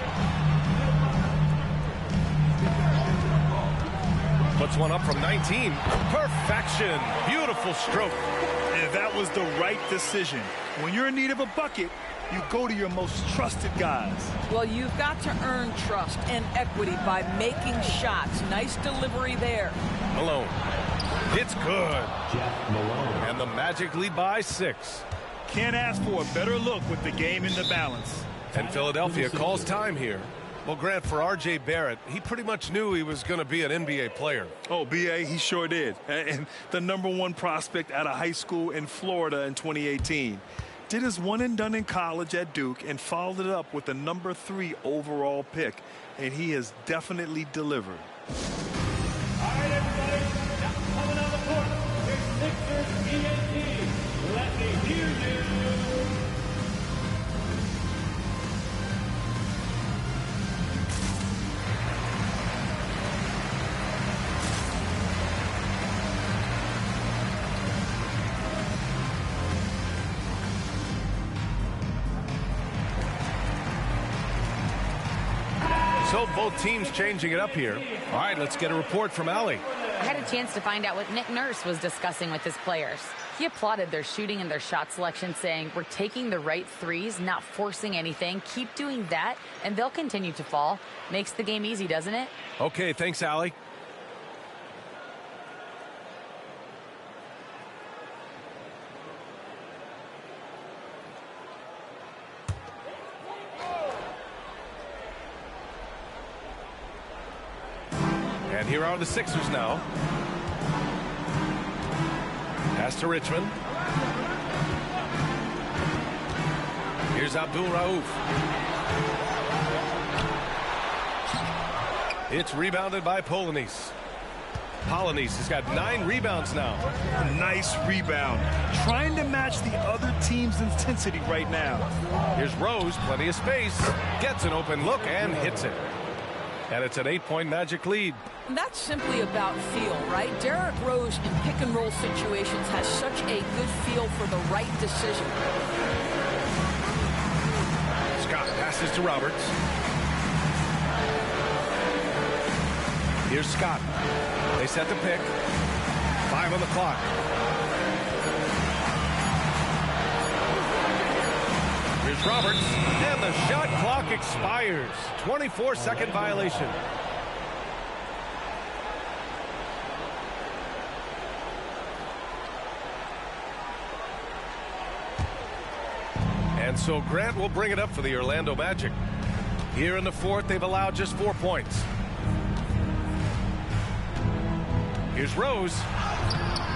Puts one up from 19. Perfection. Beautiful stroke. And that was the right decision. When you're in need of a bucket, you go to your most trusted guys. Well, you've got to earn trust and equity by making shots. Nice delivery there. Malone. It's good. And the Magic lead by 6. Can't ask for a better look with the game in the balance. And Philadelphia calls time here. Well, Grant, for R.J. Barrett, he pretty much knew he was going to be an NBA player. Oh, B.A., he sure did. And the #1 prospect out of high school in Florida in 2018. Did his one and done in college at Duke and followed it up with the number 3 overall pick. And he has definitely delivered. All right, everybody. Now coming on the court. Here's Sixers EAT. Let me hear you. So both teams changing it up here. All right, let's get a report from Allie. I had a chance to find out what Nick Nurse was discussing with his players. He applauded their shooting and their shot selection, saying, "We're taking the right threes, not forcing anything. Keep doing that, and they'll continue to fall." Makes the game easy, doesn't it? Okay, thanks, Allie. And here are the Sixers now. Pass to Richmond. Here's Abdul Rauf. It's rebounded by Polynice. Polynice has got 9 rebounds now. A nice rebound. Trying to match the other team's intensity right now. Here's Rose, plenty of space. Gets an open look and hits it. And it's an 8-point Magic lead. That's simply about feel, right? Derrick Rose in pick-and-roll situations has such a good feel for the right decision. Scott passes to Roberts. Here's Scott. They set the pick. 5 on the clock. Here's Roberts, and the shot clock expires. 24-second violation. And so Grant will bring it up for the Orlando Magic. Here in the fourth, they've allowed just 4 points. Here's Rose.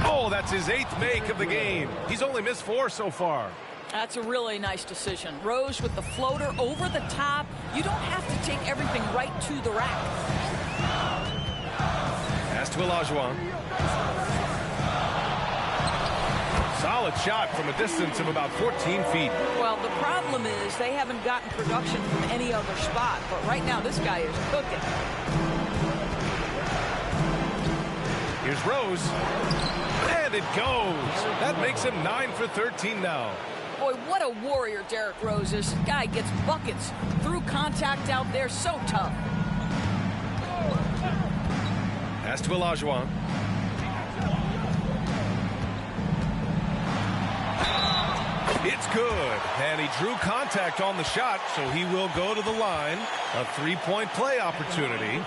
Oh, that's his 8th make of the game. He's only missed 4 so far. That's a really nice decision. Rose with the floater over the top. You don't have to take everything right to the rack. Pass to Olajuwon. Solid shot from a distance of about 14 feet. Well, the problem is they haven't gotten production from any other spot. But right now, this guy is cooking. Here's Rose. And it goes. That makes him 9 for 13 now. Boy, what a warrior Derrick Rose is. This guy gets buckets through contact out there. So tough. Pass to Olajuwon. It's good. And he drew contact on the shot, so he will go to the line. A 3-point play opportunity.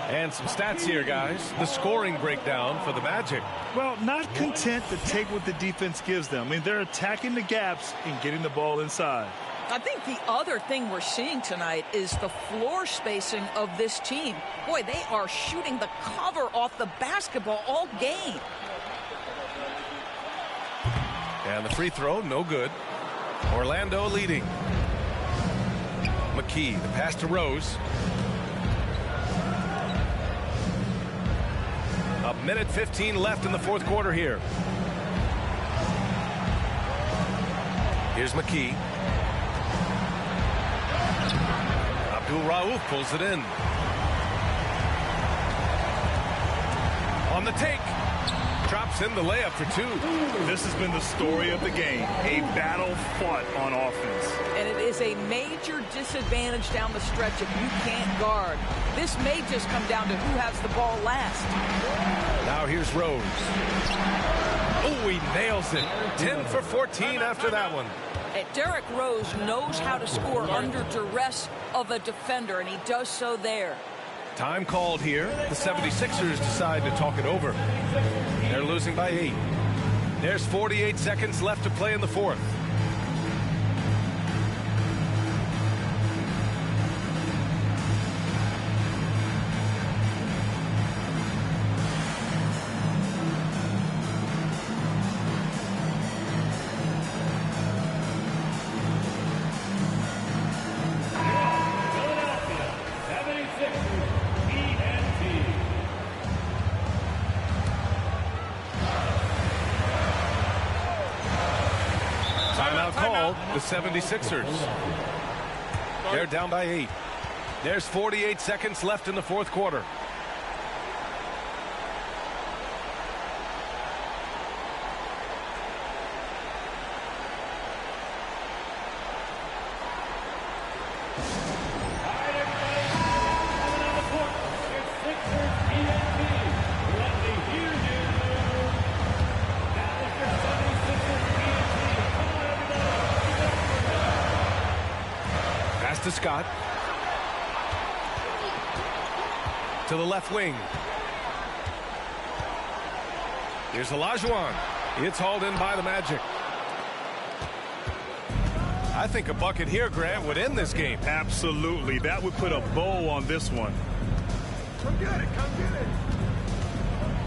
And some stats here, guys. The scoring breakdown for the Magic. Well, not content to take what the defense gives them. I mean, they're attacking the gaps and getting the ball inside. I think the other thing we're seeing tonight is the floor spacing of this team. Boy, they are shooting the cover off the basketball all game. And the free throw, no good. Orlando leading. McKee, the pass to Rose. A minute 15 left in the fourth quarter here. Here's McKee. Abdul Rauf pulls it in. On the take. Drops in the layup for 2. This has been the story of the game. A battle fought on offense. And it is a major disadvantage down the stretch if you can't guard. This may just come down to who has the ball last. Now here's Rose. Oh, he nails it. 10 for 14 after that one. Derrick Rose knows how to score under duress of a defender, and he does so there. Time called here. The 76ers decide to talk it over. They're losing by 8. There's 48 seconds left to play in the fourth. result, the 76ers. They're down by 8. There's 48 seconds left in the fourth quarter. To Scott. To the left wing. Here's Olajuwon. It's hauled in by the Magic. I think a bucket here, Grant, would end this game. Absolutely. That would put a bow on this one. Come get it. Come get it.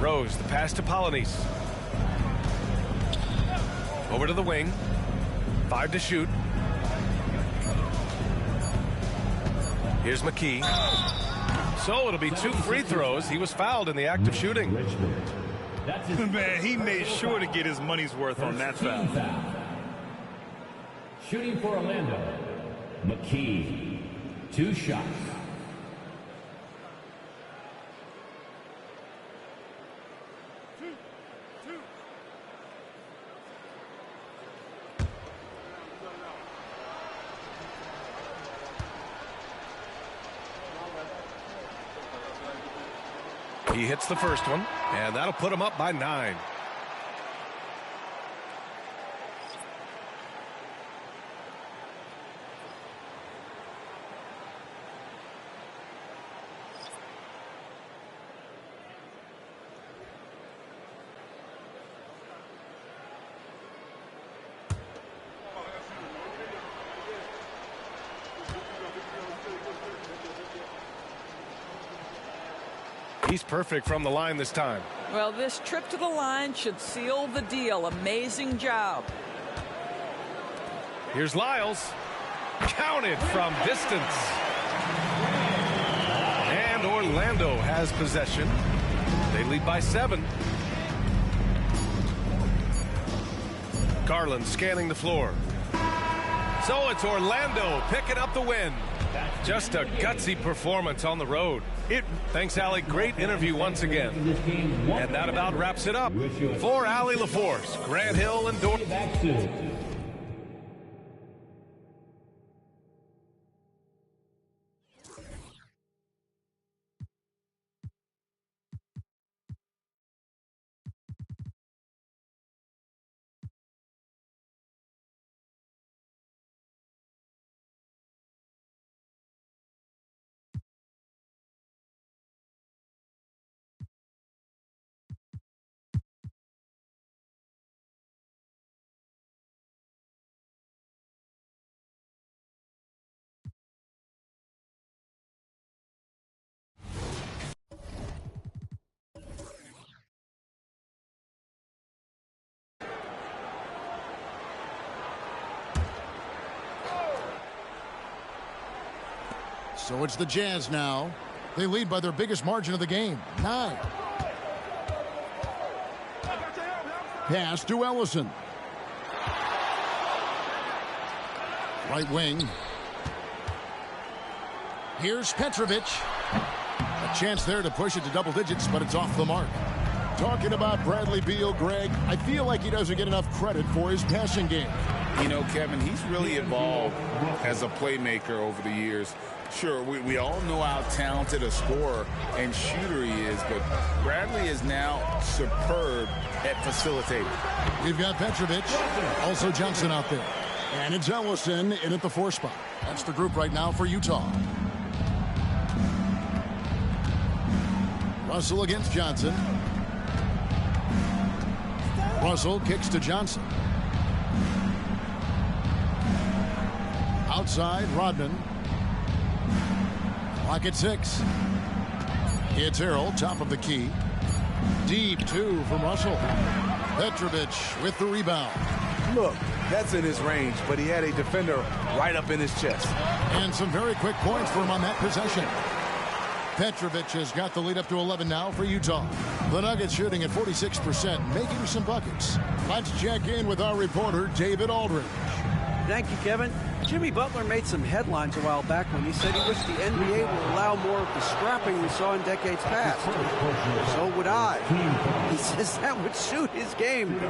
Rose, the pass to Polonese. Over to the wing. 5 to shoot. Here's McKee. So it'll be 2 free throws. He was fouled in the act of shooting. Man, he made sure to get his money's worth on that foul. Shooting for Orlando, McKee. 2 shots. He hits the first one, and that'll put him up by 9. He's perfect from the line this time. Well, this trip to the line should seal the deal. Amazing job. Here's Lyles. Counted from distance. And Orlando has possession. They lead by 7. Garland scanning the floor. So it's Orlando picking up the win. Just a gutsy performance on the road. Thanks, Allie. Great interview once again. And that about wraps it up. For Allie LaForce, Grant Hill, and Dor. So it's the Jazz now. They lead by their biggest margin of the game, 9. Pass to Ellison. Right wing. Here's Petrovic. A chance there to push it to double digits, but it's off the mark. Talking about Bradley Beal, Greg, I feel like he doesn't get enough credit for his passing game. You know, Kevin, he's really evolved as a playmaker over the years. Sure, we all know how talented a scorer and shooter he is, but Bradley is now superb at facilitating. We've got Petrovic, also Johnson out there. And it's Ellison in at the 4 spot. That's the group right now for Utah. Russell against Johnson. Russell kicks to Johnson. Outside, Rodman. Clock at 6. It's Harrell, top of the key. Deep 2 from Russell. Petrovic with the rebound. Look, that's in his range, but he had a defender right up in his chest. And some very quick points for him on that possession. Petrovic has got the lead up to 11 now for Utah. The Nuggets shooting at 46%, making some buckets. Let's check in with our reporter, David Aldridge. Thank you, Kevin. Jimmy Butler made some headlines a while back when he said he wished the NBA would allow more of the scrapping we saw in decades past. So would I. He says that would suit his game.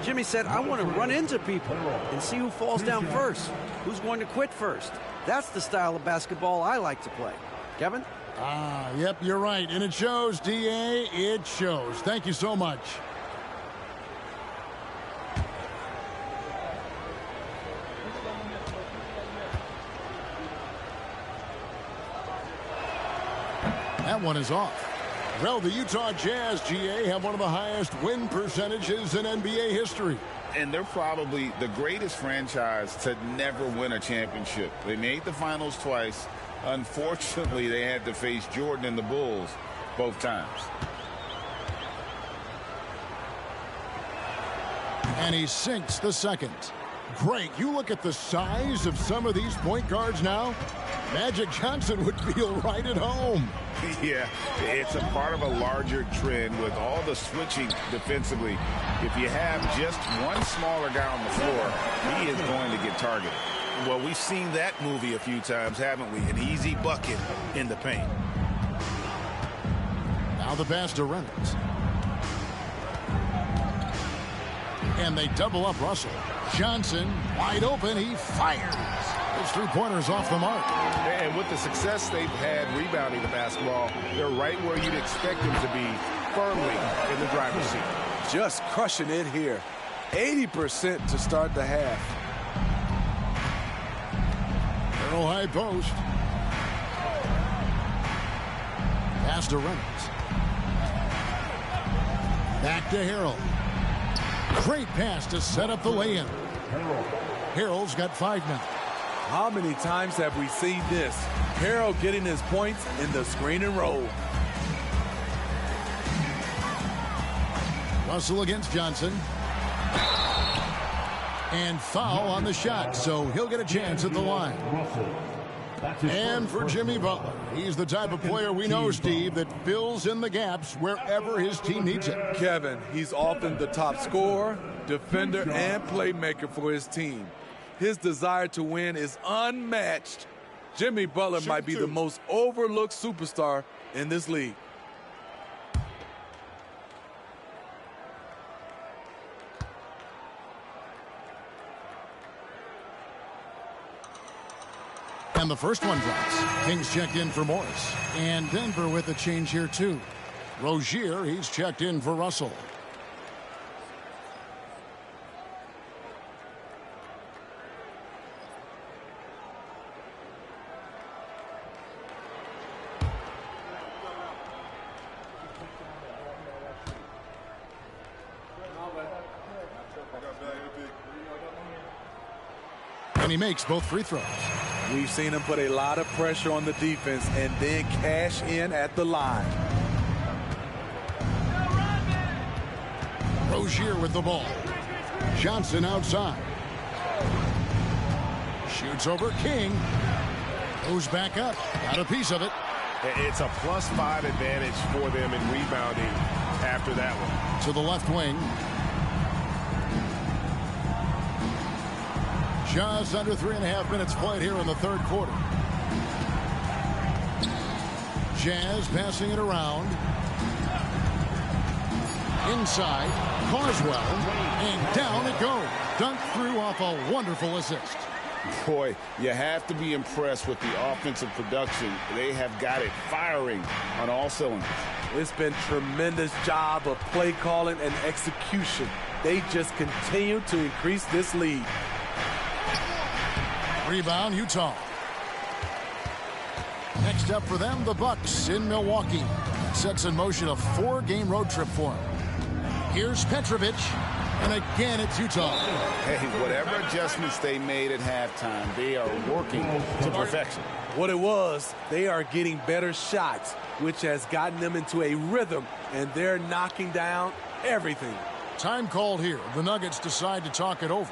Jimmy said, I want to run into people and see who falls down first, who's going to quit first. That's the style of basketball I like to play. Kevin? Yep, you're right. And it shows, D.A. It shows. Thank you so much. That one is off. Well, the Utah Jazz, GA, have one of the highest win percentages in NBA history. And they're probably the greatest franchise to never win a championship. They made the finals twice. Unfortunately, they had to face Jordan and the Bulls both times. And he sinks the second. Great. You look at the size of some of these point guards now. Magic Johnson would feel right at home. Yeah, it's a part of a larger trend with all the switching defensively. If you have just one smaller guy on the floor, he is going to get targeted. Well, we've seen that movie a few times, haven't we? An easy bucket in the paint. Now the pass to Reynolds. And they double up Russell. Johnson wide open. He fires. Those three-pointers off the mark. And with the success they've had rebounding the basketball, they're right where you'd expect them to be, firmly in the driver's seat. Just crushing it here. 80% to start the half. Arrow high post. Pass to Reynolds. Back to Harrell. Great pass to set up the lay-in. Harrell's got 5 now. How many times have we seen this? Harrell getting his points in the screen and roll. Russell against Johnson. And foul on the shot, so he'll get a chance at the line. And for Jimmy Butler, he's the type of player we know, Steve, that fills in the gaps wherever his team needs it. Kevin, he's often the top scorer, defender, and playmaker for his team. His desire to win is unmatched. Jimmy Butler might be the most overlooked superstar in this league. And the first one drops. Kings checked in for Morris. And Denver with a change here, too. Rozier, he's checked in for Russell. And he makes both free throws. We've seen him put a lot of pressure on the defense and then cash in at the line. Rozier with the ball. Johnson outside. Shoots over King. Goes back up. Got a piece of it. It's a +5 advantage for them in rebounding after that one. To the left wing. Just under 3.5 minutes played here in the third quarter. Jazz passing it around. Inside. Carswell. And down it goes. Dunked through off a wonderful assist. Boy, you have to be impressed with the offensive production. They have got it firing on all cylinders. It's been tremendous job of play calling and execution. They just continue to increase this lead. Rebound, Utah. Next up for them, the Bucks in Milwaukee. Sets in motion a 4-game road trip for them. Here's Petrovic, and again it's Utah. Hey, whatever adjustments they made at halftime, they are working to perfection. What it was, they are getting better shots, which has gotten them into a rhythm, and they're knocking down everything. Time called here. The Nuggets decide to talk it over.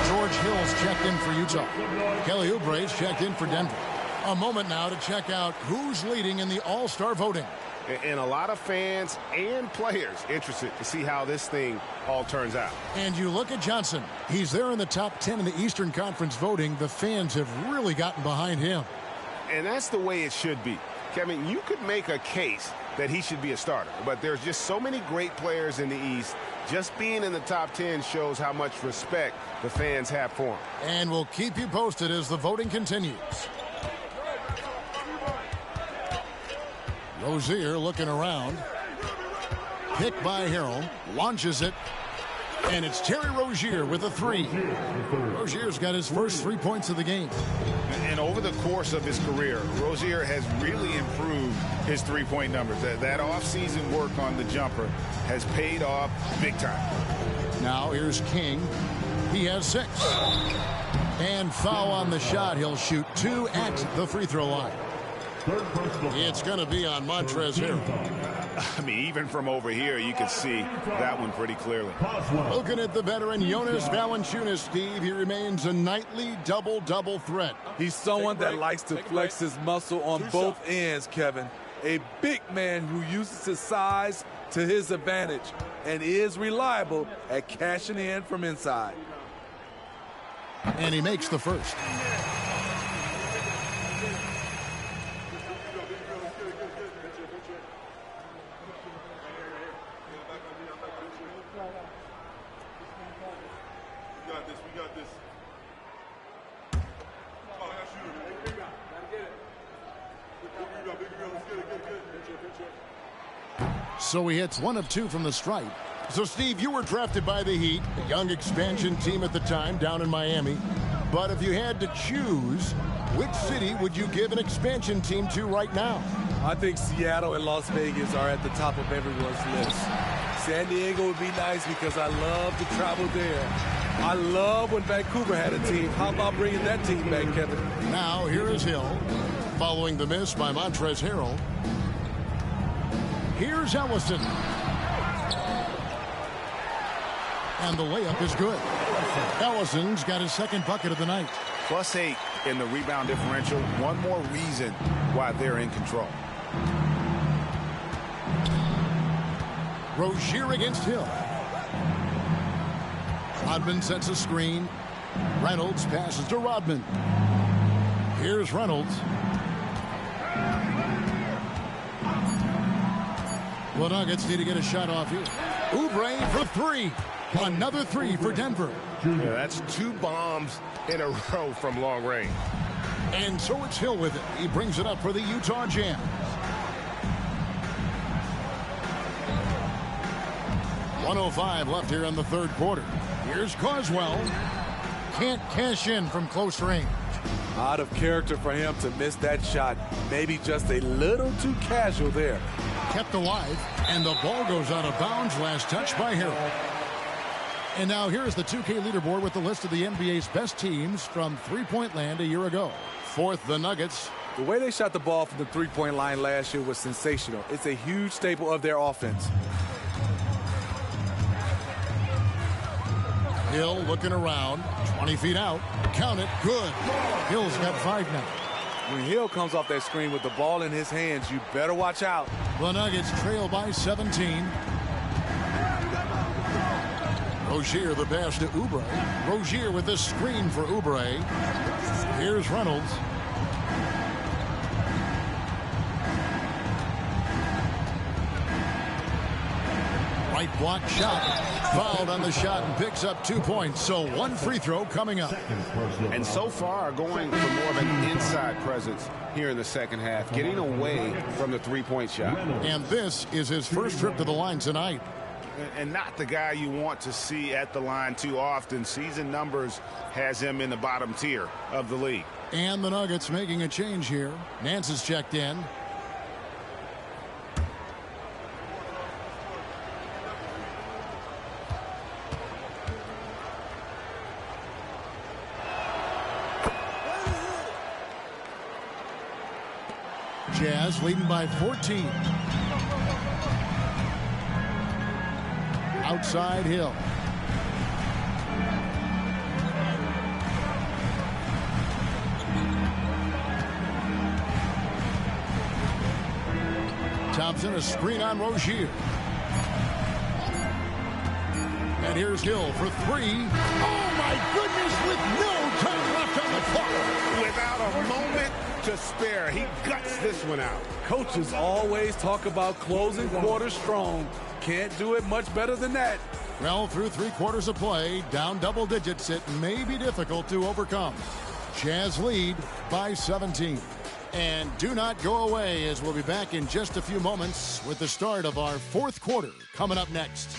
George Hill's checked in for Utah. Kelly Oubre's checked in for Denver. A moment now to check out who's leading in the All-Star voting. And a lot of fans and players interested to see how this thing all turns out. And you look at Johnson. He's there in the top 10 in the Eastern Conference voting. The fans have really gotten behind him. And that's the way it should be. Kevin, you could make a case that he should be a starter, but there's just so many great players in the East. Just being in the top 10 shows how much respect the fans have for him. And we'll keep you posted as the voting continues. Rozier looking around. Picked by Harrell. Launches it. And it's Terry Rozier with a three. Rozier's got his first 3 points of the game. And over the course of his career, Rozier has really improved his three-point numbers. That off-season work on the jumper has paid off big time. Now here's King. He has 6. And foul on the shot. He'll shoot 2 at the free throw line. It's going to be on Montrezl Harrell. I mean, even from over here, you can see that one pretty clearly. Looking at the veteran Jonas Valanciunas, Steve, he remains a nightly double-double threat. He's someone that likes to flex his muscle on both ends, Kevin. A big man who uses his size to his advantage and is reliable at cashing in from inside. And he makes the first. So he hits 1 of 2 from the stripe. So, Steve, you were drafted by the Heat, a young expansion team at the time down in Miami. But if you had to choose, which city would you give an expansion team to right now? I think Seattle and Las Vegas are at the top of everyone's list. San Diego would be nice because I love to travel there. I love when Vancouver had a team. How about bringing that team back, Kevin? Now, here is Hill, following the miss by Montrezl Harrell. Here's Ellison. And the layup is good. Ellison's got his second bucket of the night. +8 in the rebound differential. One more reason why they're in control. Rozier against Hill. Rodman sets a screen. Reynolds passes to Rodman. Here's Reynolds. The Nuggets need to get a shot off here. Oubre for 3. Another 3 for Denver. Yeah, that's 2 bombs in a row from long range. And so it's Hill with it. He brings it up for the Utah Jazz. .105 left here in the third quarter. Here's Carswell. Can't cash in from close range. Out of character for him to miss that shot. Maybe just a little too casual there. Kept alive, and the ball goes out of bounds. Last touch by Harrell. And now here's the 2K leaderboard with the list of the NBA's best teams from three-point land a year ago. Fourth, the Nuggets. The way they shot the ball from the three-point line last year was sensational. It's a huge staple of their offense. Hill looking around, 20 feet out. Count it, good. Hill's got 5 now. When Hill comes off that screen with the ball in his hands, you better watch out. The Nuggets trail by 17. Rozier the pass to Oubre. Rozier with the screen for Oubre. Here's Reynolds. Right block shot. Fouled on the shot and picks up 2 points. So 1 free throw coming up. And so far going for more of an inside presence here in the second half, getting away from the three-point shot. And this is his first trip to the line tonight. And not the guy you want to see at the line too often. Season numbers has him in the bottom tier of the league. And the Nuggets making a change here. Nance is checked in. Jazz leading by 14. Outside Hill. Thompson, a screen on Rozier. And here's Hill for three. Oh, my goodness, with no time left on the clock. Without a moment to spare, he guts this one out. Coaches always talk about closing quarters strong. Can't do it much better than that. Well, through 3 quarters of play, down double digits, it may be difficult to overcome. Jazz lead by 17. And do not go away, as we'll be back in just a few moments with the start of our 4th quarter coming up next.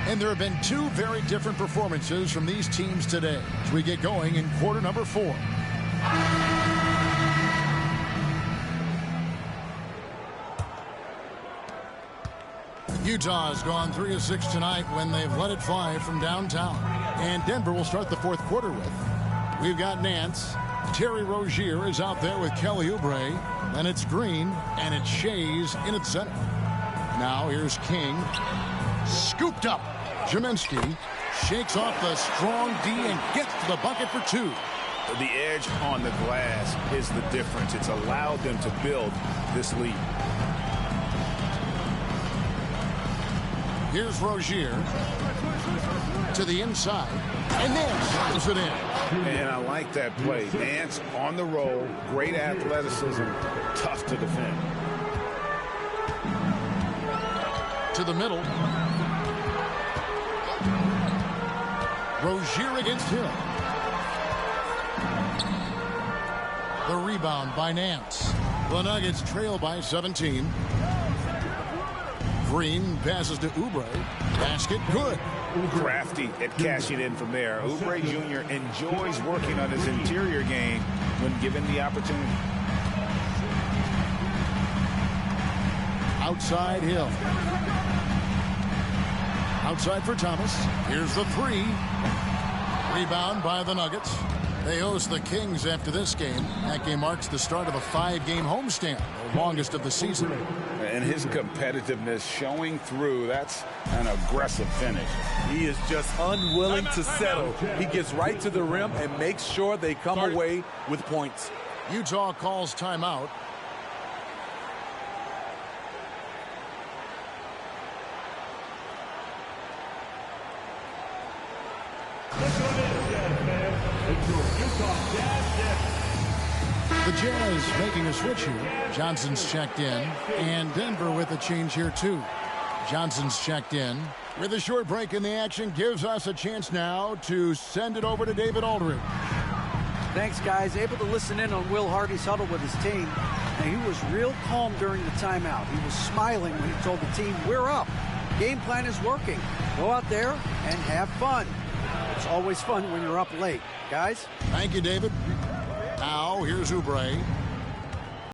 And there have been 2 very different performances from these teams today as we get going in quarter number 4. Utah has gone 3 of 6 tonight when they've let it fly from downtown. And Denver will start the 4th quarter with. We've got Nance. Terry Rozier is out there with Kelly Oubre. Then it's Green, and it's Shays in its center. Now here's King. Scooped up. Jerminski shakes off the strong D and gets to the bucket for 2. The edge on the glass is the difference. It's allowed them to build this lead. Here's Rozier to the inside, and Nance throws it in. And I like that play. Nance on the roll, great athleticism, tough to defend. To the middle. Rozier against Hill. The rebound by Nance. The Nuggets trail by 17. Green passes to Oubre. Basket good. Crafty at cashing in from there. Oubre Jr. enjoys working on his interior game when given the opportunity. Outside Hill. Outside for Thomas. Here's the 3. Rebound by the Nuggets. They host the Kings after this game. That game marks the start of a 5-game homestand, the longest of the season. And his competitiveness showing through. That's an aggressive finish. He is just unwilling to settle. He gets right to the rim and makes sure they come away with points. Utah calls timeout. The Jazz making a switch here. Johnson's checked in, and Denver with a change here too. Johnson's checked in. With a short break in the action, gives us a chance now to send it over to David Aldridge. Thanks, guys. Able to listen in on Will Hardy's huddle with his team. And he was real calm during the timeout. He was smiling when he told the team, we're up. Game plan is working. Go out there and have fun. It's always fun when you're up late. Guys? Thank you, David. Now, here's Oubre.